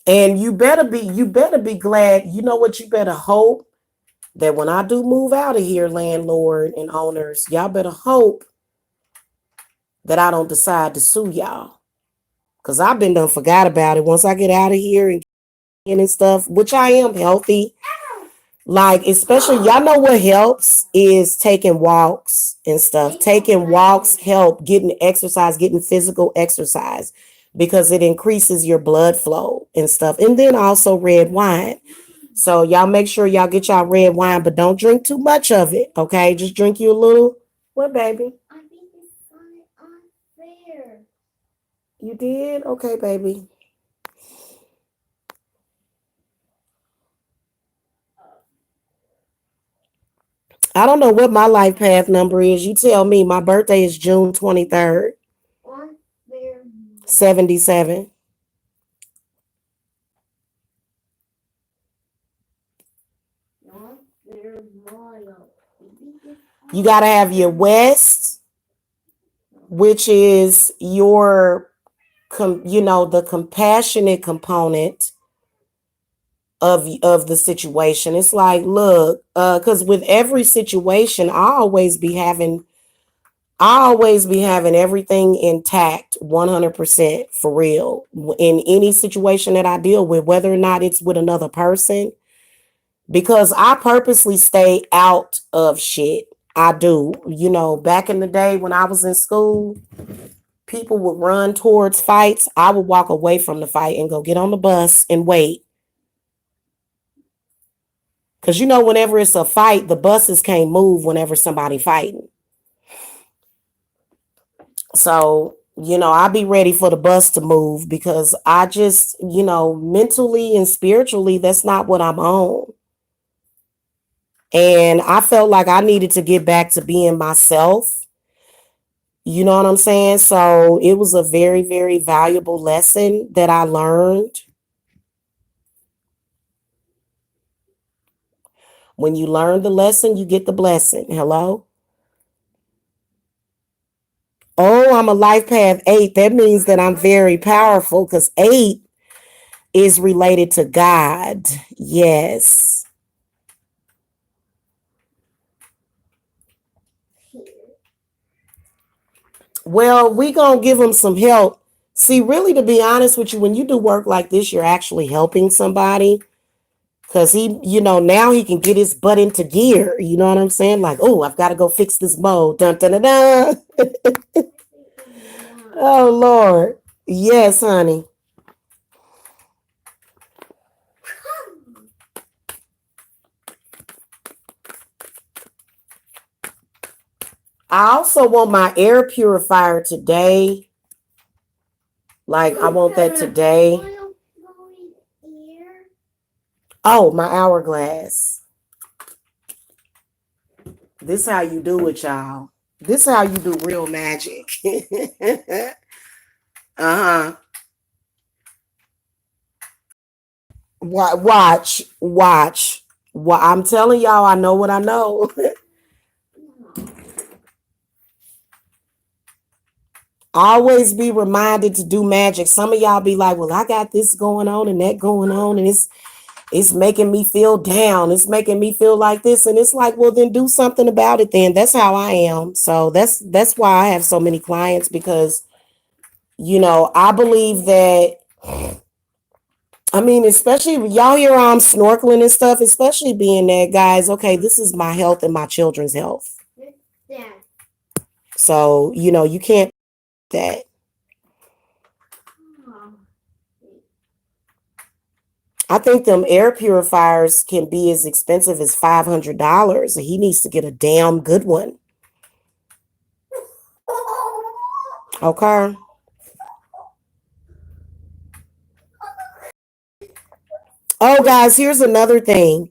A: And you better be glad. You know what? You better hope that when I do move out of here, landlord and owners, y'all better hope that I don't decide to sue y'all. Because I've been done forgot about it. Once I get out of here and stuff, which I am healthy. Like, especially, y'all know what helps is taking walks and stuff. Taking walks help, getting exercise, getting physical exercise, because it increases your blood flow and stuff. And then also red wine. So y'all make sure y'all get y'all red wine, but don't drink too much of it, okay? Just drink you a little. What, baby? I think it's unfair. You did? Okay, baby. I don't know what my life path number is. You tell me. My birthday is June 23rd. 77. You got to have your West, which is your, the compassionate component of the situation. It's like, look, because with every situation, I always be having everything intact 100% for real in any situation that I deal with, whether or not it's with another person, because I purposely stay out of shit. I do. Back in the day when I was in school, people would run towards fights. I would walk away from the fight and go get on the bus and wait. Because whenever it's a fight, the buses can't move whenever somebody fighting. So, I'll be ready for the bus to move, because I just, mentally and spiritually, that's not what I'm on. And I felt like I needed to get back to being myself. You know what I'm saying? So it was a very, very valuable lesson that I learned. When you learn the lesson, you get the blessing. Hello? Oh, I'm a life path 8. That means that I'm very powerful, because 8 is related to God. Yes. Well, we gonna give him some help. See, really, to be honest with you, when you do work like this, you're actually helping somebody, because now he can get his butt into gear. You know what I'm saying? Like, oh, I've got to go fix this mold. Dun, dun, dun, dun. Oh, Lord. Yes, honey. I also want my air purifier today. Like, I want that today. Oh, my hourglass. This how you do it, y'all. This how you do real magic. Uh-huh. Watch, watch. I'm telling y'all, I know what I know. Always be reminded to do magic. Some of y'all be like, well, I got this going on and that going on, and it's making me feel down. It's making me feel like this. And it's like, well, then do something about it then. That's how I am. So that's why I have so many clients, because I believe that, I mean, especially y'all hear I'm snorkeling and stuff, especially being that, guys, okay, this is my health and my children's health. Yeah. So, you can't do that. I think them air purifiers can be as expensive as $500. He needs to get a damn good one. Okay. Oh, guys, here's another thing.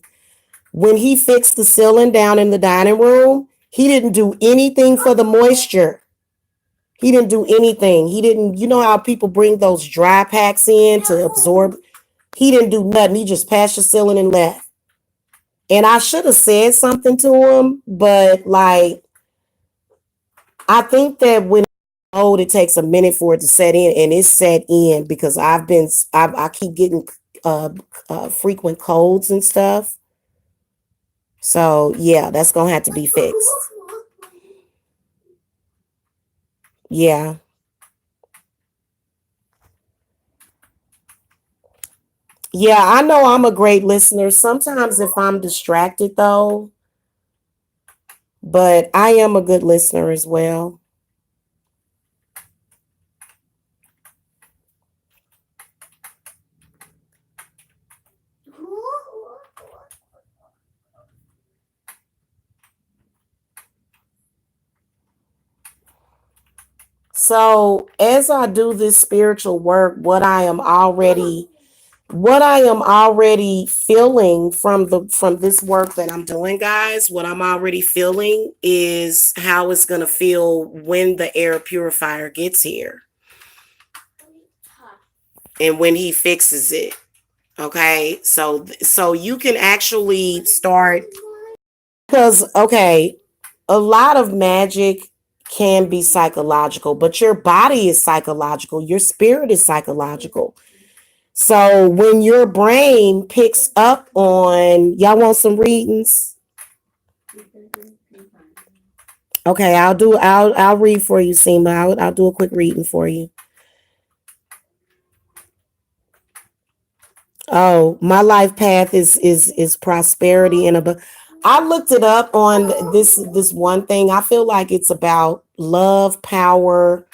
A: When he fixed the ceiling down in the dining room, he didn't do anything for the moisture. He didn't do anything. He didn't, you know how people bring those dry packs in to absorb? He didn't do nothing. He just patched the ceiling and left. And I should have said something to him, but like, I think that when it takes a minute for it to set in, and it's set in because I keep getting frequent colds and stuff. So yeah, that's gonna have to be fixed. Yeah. Yeah, I know I'm a great listener. Sometimes if I'm distracted though, but I am a good listener as well. So as I do this spiritual work, what I am already feeling from this work that I'm doing, guys, what I'm already feeling is how it's gonna feel when the air purifier gets here and when he fixes it. Okay, so you can actually start, because okay, a lot of magic can be psychological, but your body is psychological, your spirit is psychological. So when your brain picks up on, y'all want some readings? Okay, I'll read for you, Seema. I'll do a quick reading for you. Oh, my life path is prosperity and I looked it up on this one thing. I feel like it's about love, power,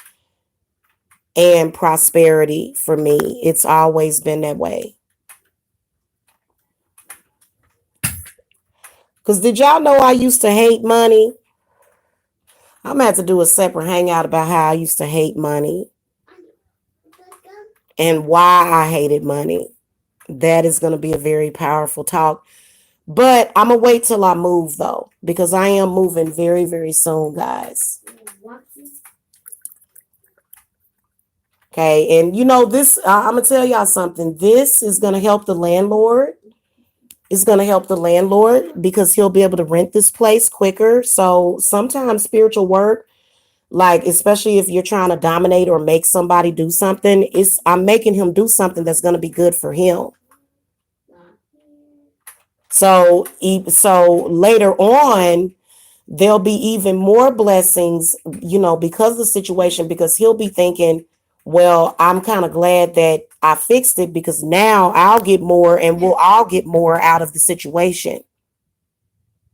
A: and prosperity for me. It's always been that way. Because did y'all know I used to hate money? I'm gonna have to do a separate hangout about how I used to hate money and why I hated money. That is gonna be a very powerful talk. But I'm gonna wait till I move though, because I am moving very, very soon, guys. Okay, and this, I'm gonna tell y'all something. This is gonna help the landlord. It's gonna help the landlord because he'll be able to rent this place quicker. So sometimes spiritual work, like especially if you're trying to dominate or make somebody do something, I'm making him do something that's gonna be good for him. So later on, there'll be even more blessings, because of the situation, because he'll be thinking, well, I'm kind of glad that I fixed it because now I'll get more and we'll all get more out of the situation.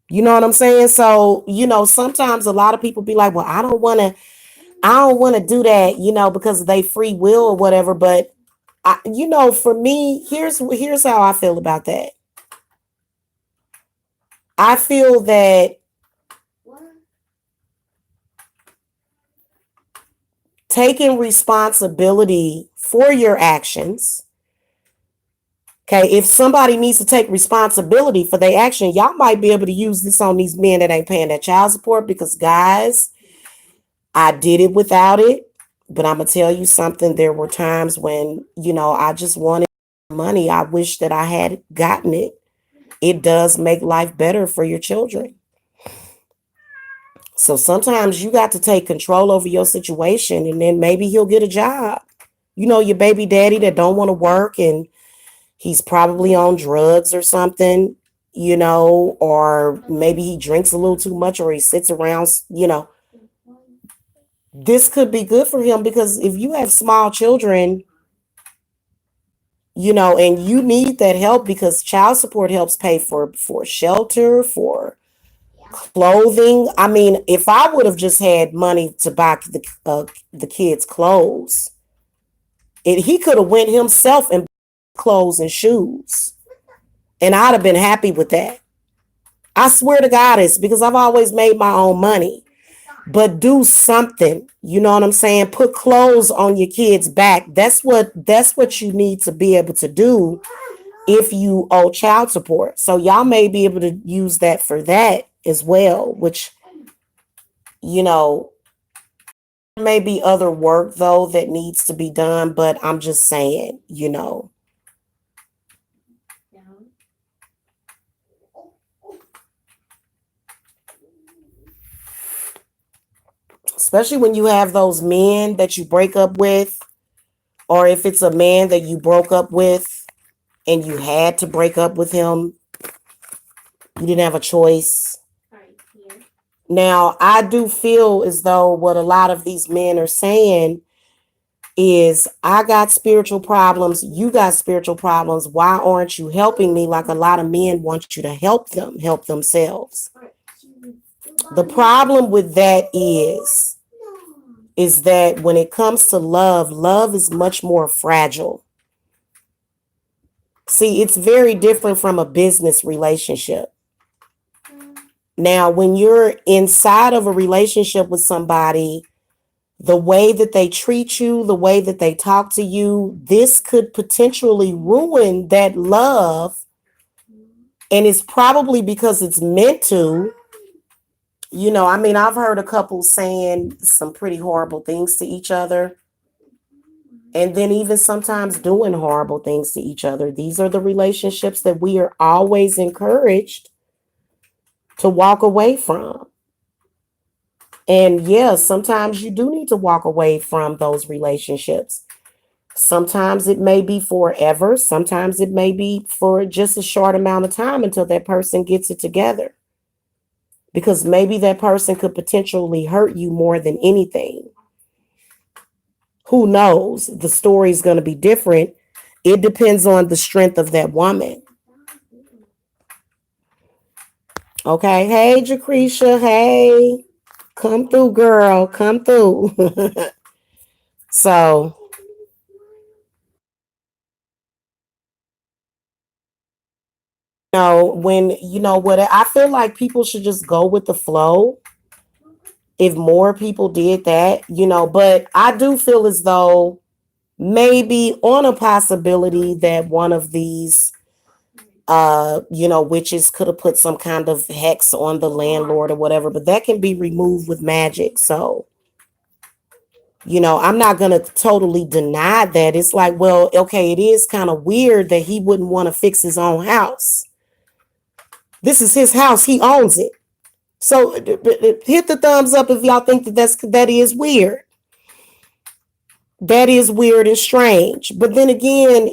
A: You know what I'm saying? So, sometimes a lot of people be like, well, I don't want to do that, because they free will or whatever. But for me, here's how I feel about that. I feel that taking responsibility for your actions Okay, if somebody needs to take responsibility for their action, y'all might be able to use this on these men that ain't paying their child support because, guys, I did it without it. But I'm going to tell you something. There were times when, I just wanted money. I wish that I had gotten it. It does make life better for your children. So sometimes you got to take control over your situation and then maybe he'll get a job. Your baby daddy that don't want to work and he's probably on drugs or something, or maybe he drinks a little too much or he sits around. This could be good for him because if you have small children, and you need that help because child support helps pay for shelter, for clothing. I mean, if I would have just had money to buy the kids clothes, he could have went himself and bought clothes and shoes, and I'd have been happy with that. I swear to God, it's because I've always made my own money. But do something. You know what I'm saying? Put clothes on your kids' back. That's what you need to be able to do if you owe child support. So y'all may be able to use that for that as well, which you know may be other work though that needs to be done, but I'm just saying. Especially when you have those men that you break up with, or if it's a man that you broke up with and you had to break up with him, you didn't have a choice. Now, I do feel as though what a lot of these men are saying is, I got spiritual problems, you got spiritual problems. Why aren't you helping me? Like a lot of men want you to help them help themselves. The problem with that is that when it comes to love is much more fragile. See, it's very different from a business relationship. Now, when you're inside of a relationship with somebody, the way that they treat you, the way that they talk to you, this could potentially ruin that love. And it's probably because it's meant to. I mean, I've heard a couple saying some pretty horrible things to each other. And then even sometimes doing horrible things to each other. These are the relationships that we are always encouraged to walk away from. And yeah, sometimes you do need to walk away from those relationships. Sometimes it may be forever. Sometimes it may be for just a short amount of time until that person gets it together. Because maybe that person could potentially hurt you more than anything. Who knows? The story is going to be different. It depends on the strength of that woman. Okay. Hey, Jacretia. Hey. Come through, girl. Come through. So, when, what I feel like people should just go with the flow if more people did that. But I do feel as though maybe on a possibility that one of these witches could have put some kind of hex on the landlord or whatever, but that can be removed with magic. So, I'm not going to totally deny that. It's like, well, okay, it is kind of weird that he wouldn't want to fix his own house. This is his house. He owns it. So hit the thumbs up if y'all think that is weird. That is weird and strange. But then again,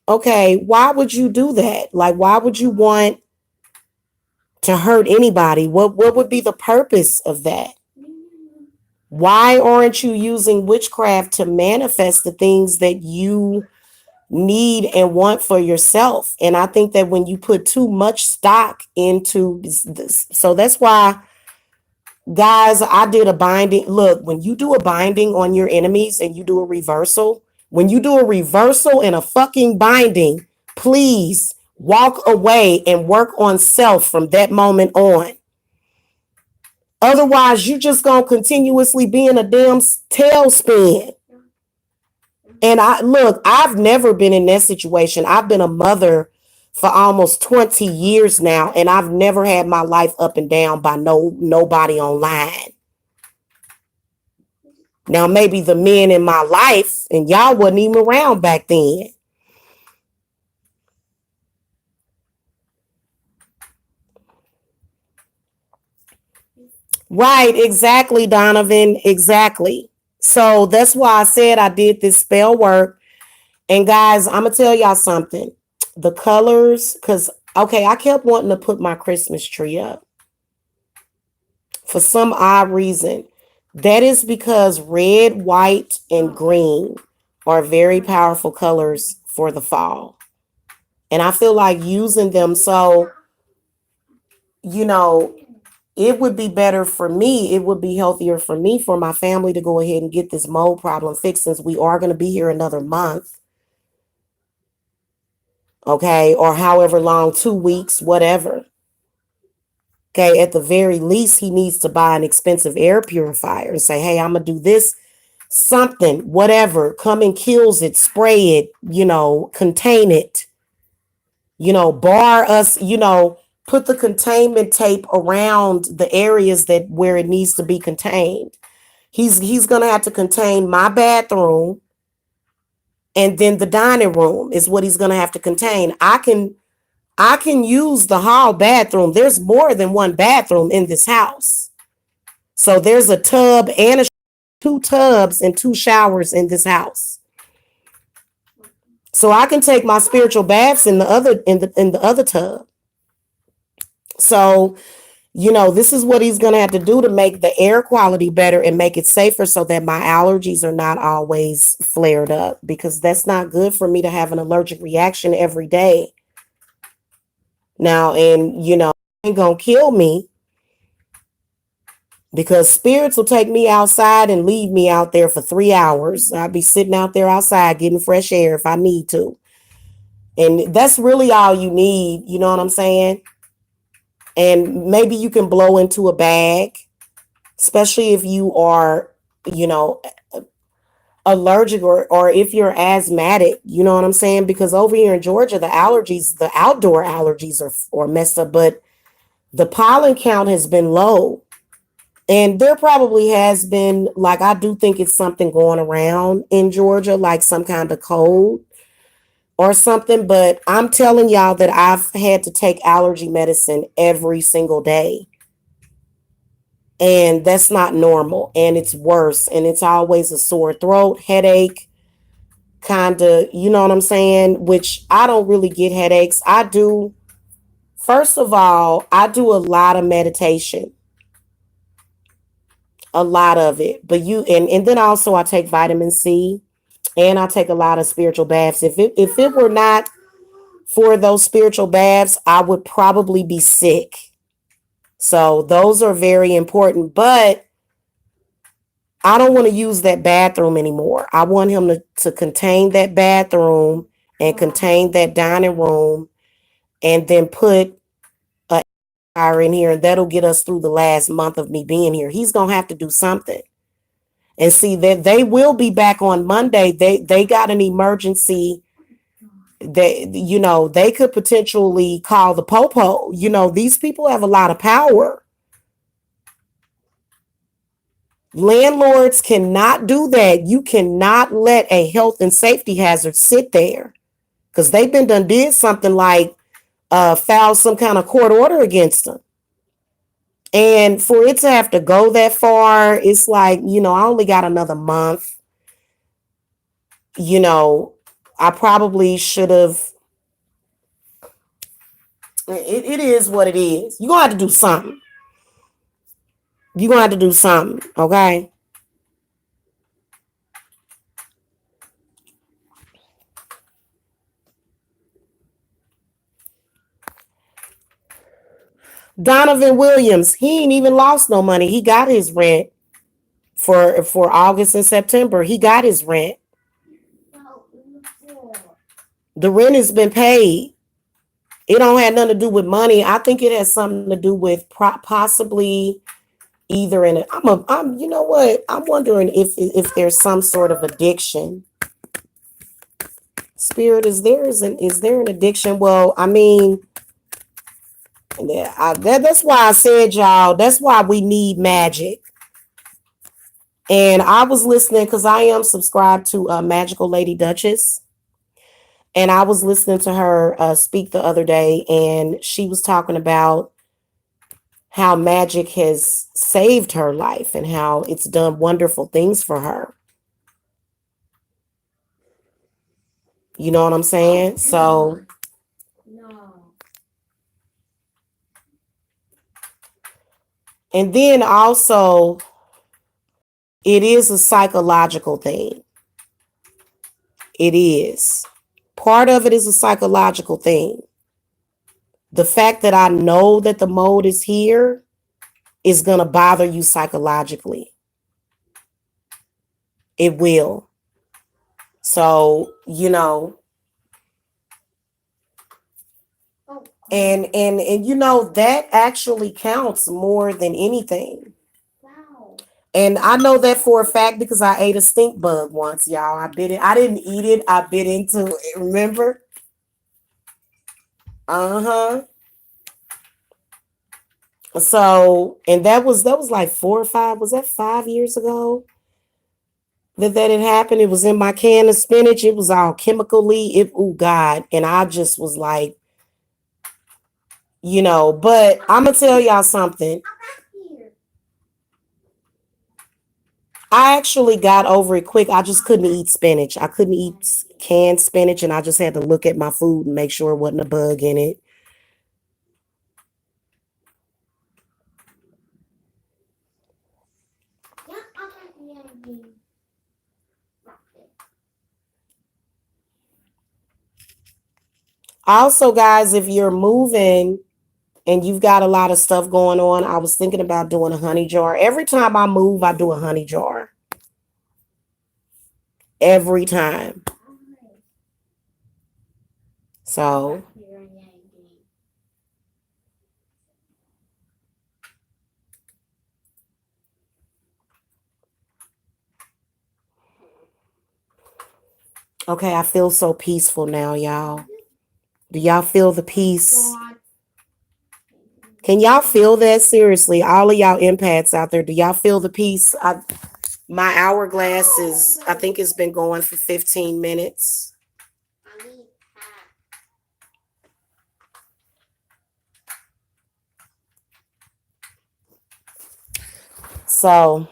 A: okay, why would you do that? Like, why would you want to hurt anybody? What would be the purpose of that? Why aren't you using witchcraft to manifest the things that you need and want for yourself? And I think that when you put too much stock into this, so that's why, guys, I did a binding. Look, when you do a binding on your enemies and you do a reversal, when you do a reversal and a fucking binding, please walk away and work on self from that moment on. Otherwise, you just gonna continuously be in a damn tailspin. And I've never been in that situation. I've been a mother for almost 20 years now, and I've never had my life up and down by nobody online. Now maybe the men in my life, and y'all wasn't even around back then. Right, exactly, Donovan. Exactly. So that's why I said I did this spell work. And guys, I'm gonna tell y'all something. The colors, because okay, I kept wanting to put my Christmas tree up for some odd reason. That is because red, white, and green are very powerful colors for the fall. And I feel like using them, so, you know, it would be better for me. It would be healthier for me, for my family to go ahead and get this mold problem fixed, since we are going to be here another month, okay, or however long, 2 weeks, whatever. Okay, at the very least, he needs to buy an expensive air purifier and say, hey, I'm going to do this, something, whatever, come and kills it, spray it, contain it, bar us, put the containment tape around the areas that where it needs to be contained. He's gonna have to contain my bathroom, and then the dining room is what he's gonna have to contain. I can use the hall bathroom. There's more than one bathroom in this house. So there's a tub and two tubs and two showers in this house. So I can take my spiritual baths in the other tub. So, this is what he's going to have to do to make the air quality better and make it safer, so that my allergies are not always flared up, because that's not good for me to have an allergic reaction every day. Now, and, it ain't going to kill me, because spirits will take me outside and leave me out there for 3 hours. I'll be sitting out there outside getting fresh air if I need to. And that's really all you need. You know what I'm saying? And maybe you can blow into a bag, especially if you are, you know, allergic, or if you're asthmatic, you know what I'm saying? Because over here in Georgia, the outdoor allergies are messed up, but the pollen count has been low. And there probably has been, like, I do think it's something going around in Georgia, like some kind of cold or something. But I'm telling y'all that I've had to take allergy medicine every single day. And that's not normal. And it's worse. And it's always a sore throat, headache, kind of, you know what I'm saying? Which I don't really get headaches. First of all, I do a lot of meditation, a lot of it. But and then also I take vitamin C, and I take a lot of spiritual baths. If it were not for those spiritual baths, I would probably be sick. So those are very important. But I don't want to use that bathroom anymore. I want him to contain that bathroom and contain that dining room, and then put a fire in here, and that'll get us through the last month of me being here. He's gonna have to do something. And see that they will be back on Monday. They got an emergency. They could potentially call the popo. These people have a lot of power. Landlords cannot do that. You cannot let a health and safety hazard sit there, because they've been done did something like file some kind of court order against them. And for it to have to go that far, it's like, I only got another month. you know, I probably should have. It is what it is. You're gonna have to do something. You're gonna have to do something, okay? Donovan Williams, he ain't even lost no money. He got his rent for August and September. He got his rent. The rent has been paid. It don't have nothing to do with money. I think it has something to do with possibly either I'm you know what? I'm wondering if there's some sort of addiction. Spirit, is there an addiction? Well, I mean, yeah, that's why I said, y'all, that's why we need magic. And I was listening because I am subscribed to Magical Lady Duchess. And I was listening to her speak the other day, and she was talking about how magic has saved her life and how it's done wonderful things for her. You know what I'm saying? So, and then also, it is a psychological thing. It is. Part of it is a psychological thing. The fact that I know that the mold is here is going to bother you psychologically. It will. So, and that actually counts more than anything. And I know that for a fact because I ate a stink bug once, y'all. I bit it. I didn't eat it. I bit into it. Remember? Uh-huh. So, and that was like 4 or 5. Was that 5 years ago that had happened? It was in my can of spinach. It was all chemically. Oh God. And I just was like, but I'm gonna tell y'all something. I actually got over it quick. I just couldn't eat spinach. I couldn't eat canned spinach, and I just had to look at my food and make sure it wasn't a bug in it. Also, guys, if you're moving and you've got a lot of stuff going on, I was thinking about doing a honey jar. Every time I move, I do a honey jar. Every time. So, okay, I feel so peaceful now, y'all. Do y'all feel the peace? Can y'all feel that? Seriously, all of y'all empaths out there, do y'all feel the peace? My hourglass I think it's been going for 15 minutes. So,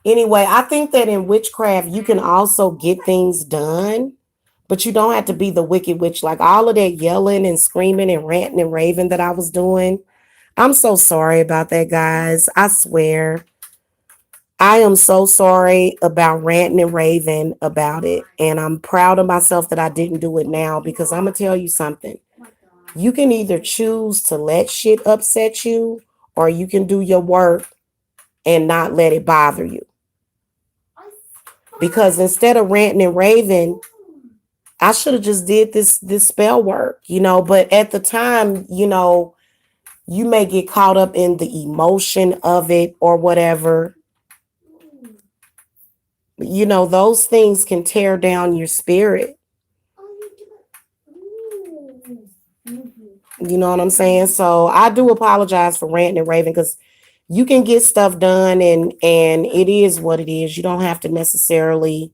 A: anyway, I think that in witchcraft, you can also get things done, but you don't have to be the wicked witch. Like all of that yelling and screaming and ranting and raving that I was doing. I'm so sorry about that, guys. I swear. I am so sorry about ranting and raving about it. And I'm proud of myself that I didn't do it now because I'm going to tell you something. You can either choose to let shit upset you or you can do your work and not let it bother you. Because instead of ranting and raving, I should have just did this spell work, but at the time, you may get caught up in the emotion of it or whatever. Those things can tear down your spirit. You know what I'm saying? So I do apologize for ranting and raving because you can get stuff done and it is what it is. You don't have to necessarily,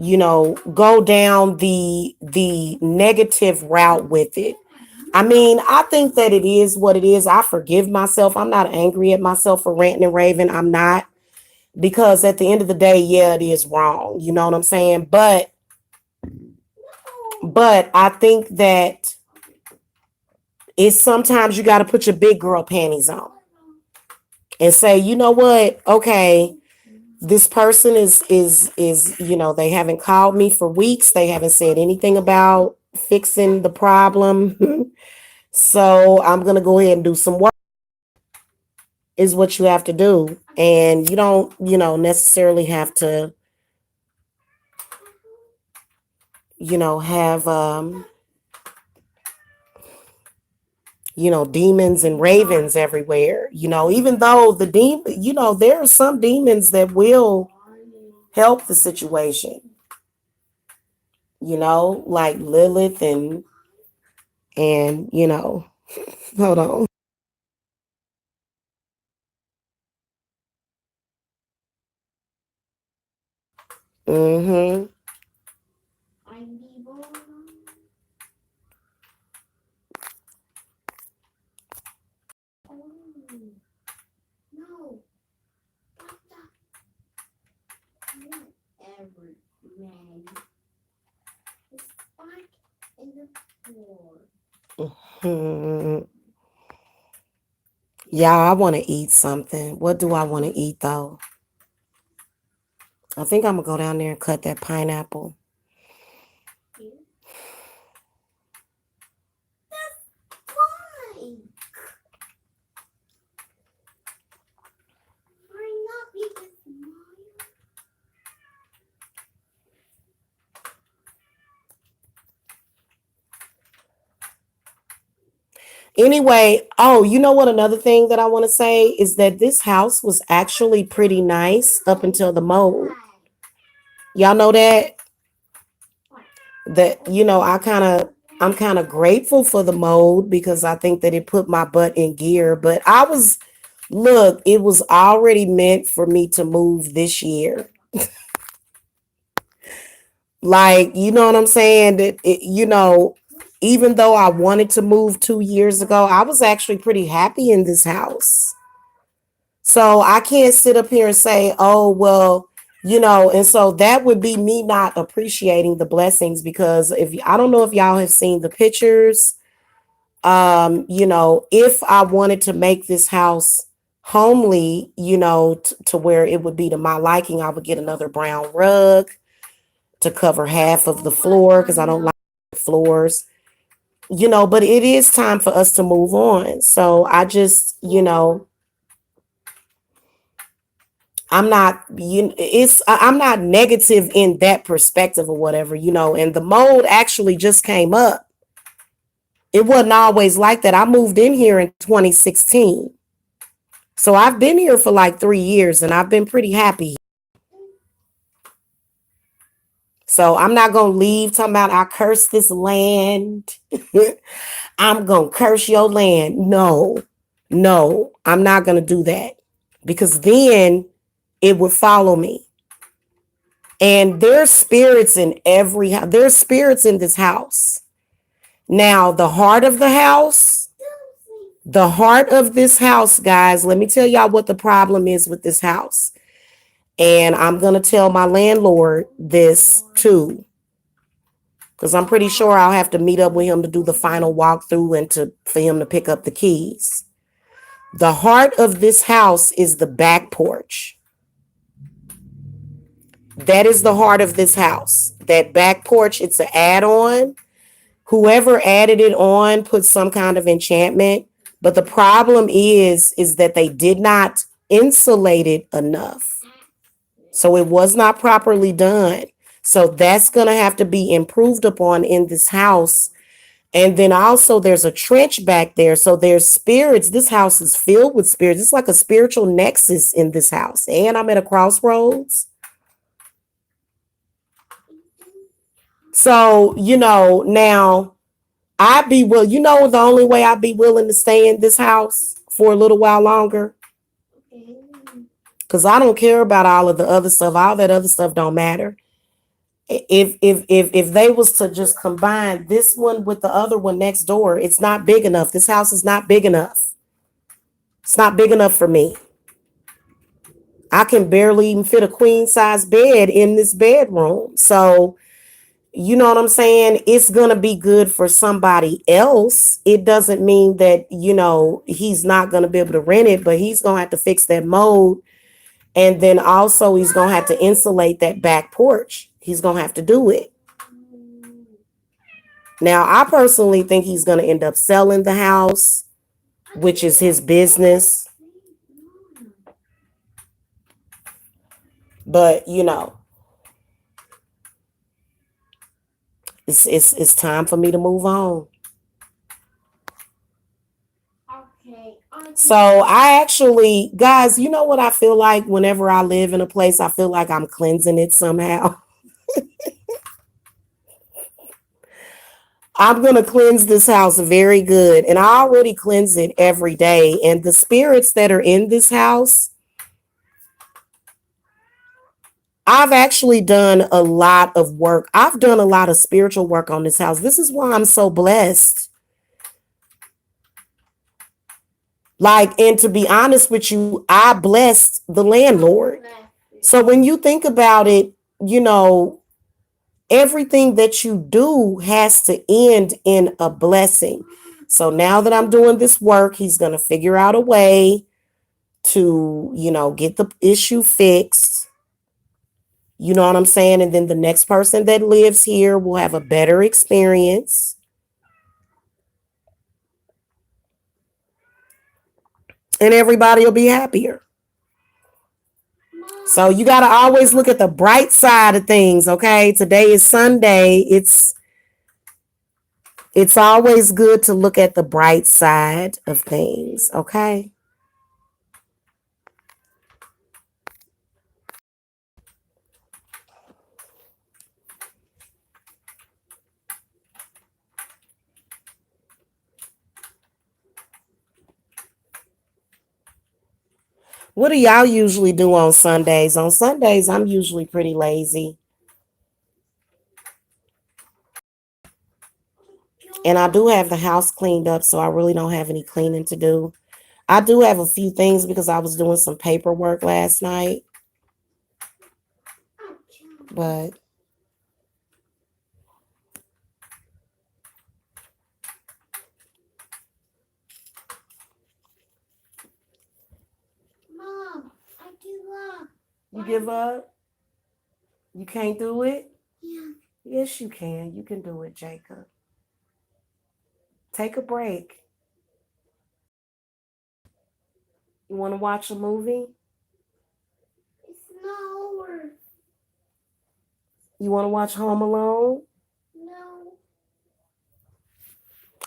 A: go down the negative route with it. I mean, I think that it is what it is. I forgive myself. I'm not angry at myself for ranting and raving. I'm not. Because at the end of the day, yeah, it is wrong. You know what I'm saying? But I think that it's sometimes you got to put your big girl panties on and say, you know what? Okay, this person is they haven't called me for weeks. They haven't said anything about fixing the problem. So I'm gonna go ahead and do some work. Is what you have to do, and you don't necessarily have to have demons and ravens everywhere. Even though the demon, there are some demons that will help the situation. Like Lilith and hold on. Mm-hmm. Hmm. Yeah, I want to eat something. What do I want to eat though? I think I'm gonna go down there and cut that pineapple. Anyway, oh, you know what? Another thing that I want to say is that this house was actually pretty nice up until the mold. Y'all know that? I'm kind of grateful for the mold because I think that it put my butt in gear. But look, it was already meant for me to move this year. Like, you know what I'm saying? Even though I wanted to move 2 years ago, I was actually pretty happy in this house. So I can't sit up here and say, oh, well, and so that would be me not appreciating the blessings because if I don't know if y'all have seen the pictures, if I wanted to make this house homely, to where it would be to my liking, I would get another brown rug to cover half of the floor because I don't like floors, but it is time for us to move on. So I just, I'm not, I'm not negative in that perspective or whatever, and the mold actually just came up. It wasn't always like that. I moved in here in 2016. So I've been here for like 3 years and I've been pretty happy. So I'm not going to leave talking about I curse this land. I'm going to curse your land. No, I'm not going to do that because then it would follow me. And there's spirits in every house. There's spirits in this house. Now, the heart of this house, guys, let me tell y'all what the problem is with this house. And I'm going to tell my landlord this too. Because I'm pretty sure I'll have to meet up with him to do the final walkthrough and for him to pick up the keys. The heart of this house is the back porch. That is the heart of this house. That back porch, it's an add-on. Whoever added it on put some kind of enchantment. But the problem is that they did not insulate it enough. So it was not properly done. So that's going to have to be improved upon in this house. And then also there's a trench back there. So there's spirits. This house is filled with spirits. It's like a spiritual nexus in this house. And I'm at a crossroads. So, now the only way I'd be willing to stay in this house for a little while longer. Because I don't care about all of the other stuff. All that other stuff don't matter. If they was to just combine this one with the other one next door, it's not big enough. This house is not big enough. It's not big enough for me. I can barely even fit a queen size bed in this bedroom. So, you know what I'm saying? It's going to be good for somebody else. It doesn't mean that, he's not going to be able to rent it, but he's going to have to fix that mold. And then also he's going to have to insulate that back porch. He's going to have to do it. Now, I personally think he's going to end up selling the house, which is his business. But, it's time for me to move on. So I actually, guys, you know what I feel like whenever I live in a place, I feel like I'm cleansing it somehow. I'm going to cleanse this house very good. And I already cleanse it every day. And the spirits that are in this house, I've actually done a lot of work. I've done a lot of spiritual work on this house. This is why I'm so blessed. Like, and to be honest with you, I blessed the landlord. So when you think about it, you know, everything that you do has to end in a blessing. So now that I'm doing this work, he's going to figure out a way to, you know, get the issue fixed. You know what I'm saying? And then the next person that lives here will have a better experience. And everybody will be happier. So you got to always look at the bright side of things, okay? Today is Sunday. It's always good to look at the bright side of things, okay? What do y'all usually do on Sundays? On Sundays, I'm usually pretty lazy. And I do have the house cleaned up, so I really don't have any cleaning to do. I do have a few things because I was doing some paperwork last night. But
B: Mom, I give up.
A: you give up? You can't do it?
B: Yeah.
A: Yes, you can. You can do it, Jacob. Take a break. You want to watch a movie?
B: It's not over.
A: You want to watch Home Alone?
B: No.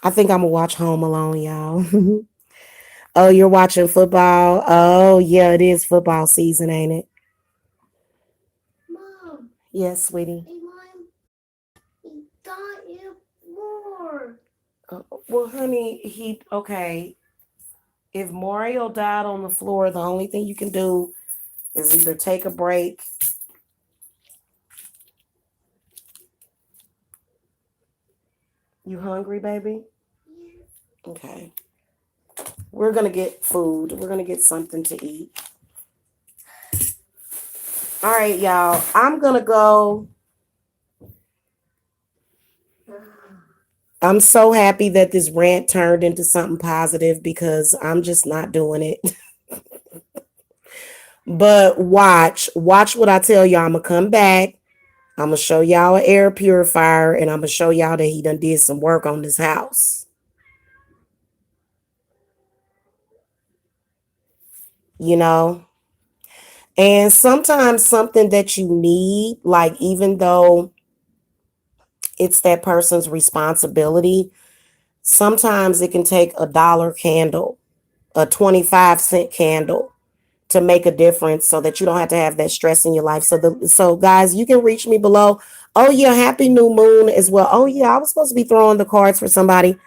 A: I think I'm going to watch Home Alone, y'all. Oh, you're watching football? Oh, yeah, it is football season, ain't it?
B: Mom.
A: Yes, sweetie.
B: Hey, Mom. He got it more.
A: Well, honey, okay. If Mario died on the floor, the only thing you can do is either take a break. You hungry, baby?
B: Yeah.
A: Okay. We're going to get food. We're going to get something to eat. All right, y'all. I'm going to go. I'm so happy that this rant turned into something positive because I'm just not doing it. But watch what I tell y'all. I'm going to come back. I'm going to show y'all an air purifier and I'm going to show y'all that he done did some work on this house. You know? And sometimes something that you need, like even though it's that person's responsibility, sometimes it can take $1 candle, a 25-cent candle to make a difference so that you don't have to have that stress in your life. So guys, you can reach me below. Oh yeah, happy new moon as well. Oh yeah, I was supposed to be throwing the cards for somebody.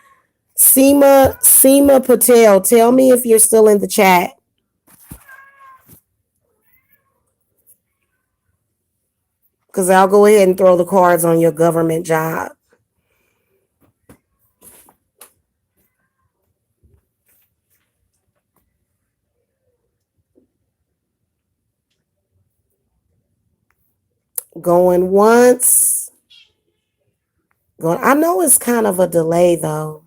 A: Seema Patel, tell me if you're still in the chat. Because I'll go ahead and throw the cards on your government job. Going once. Going. I know it's kind of a delay though.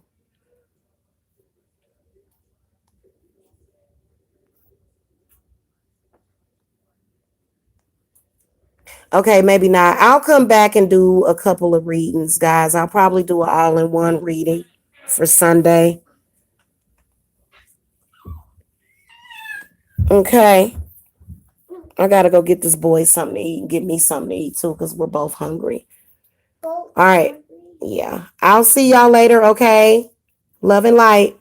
A: Okay, maybe not. I'll come back and do a couple of readings, guys. I'll probably do an all-in-one reading for Sunday. Okay. I gotta go get this boy something to eat and get me something to eat too, because we're both hungry. All right. Yeah. I'll see y'all later, okay? Love and light.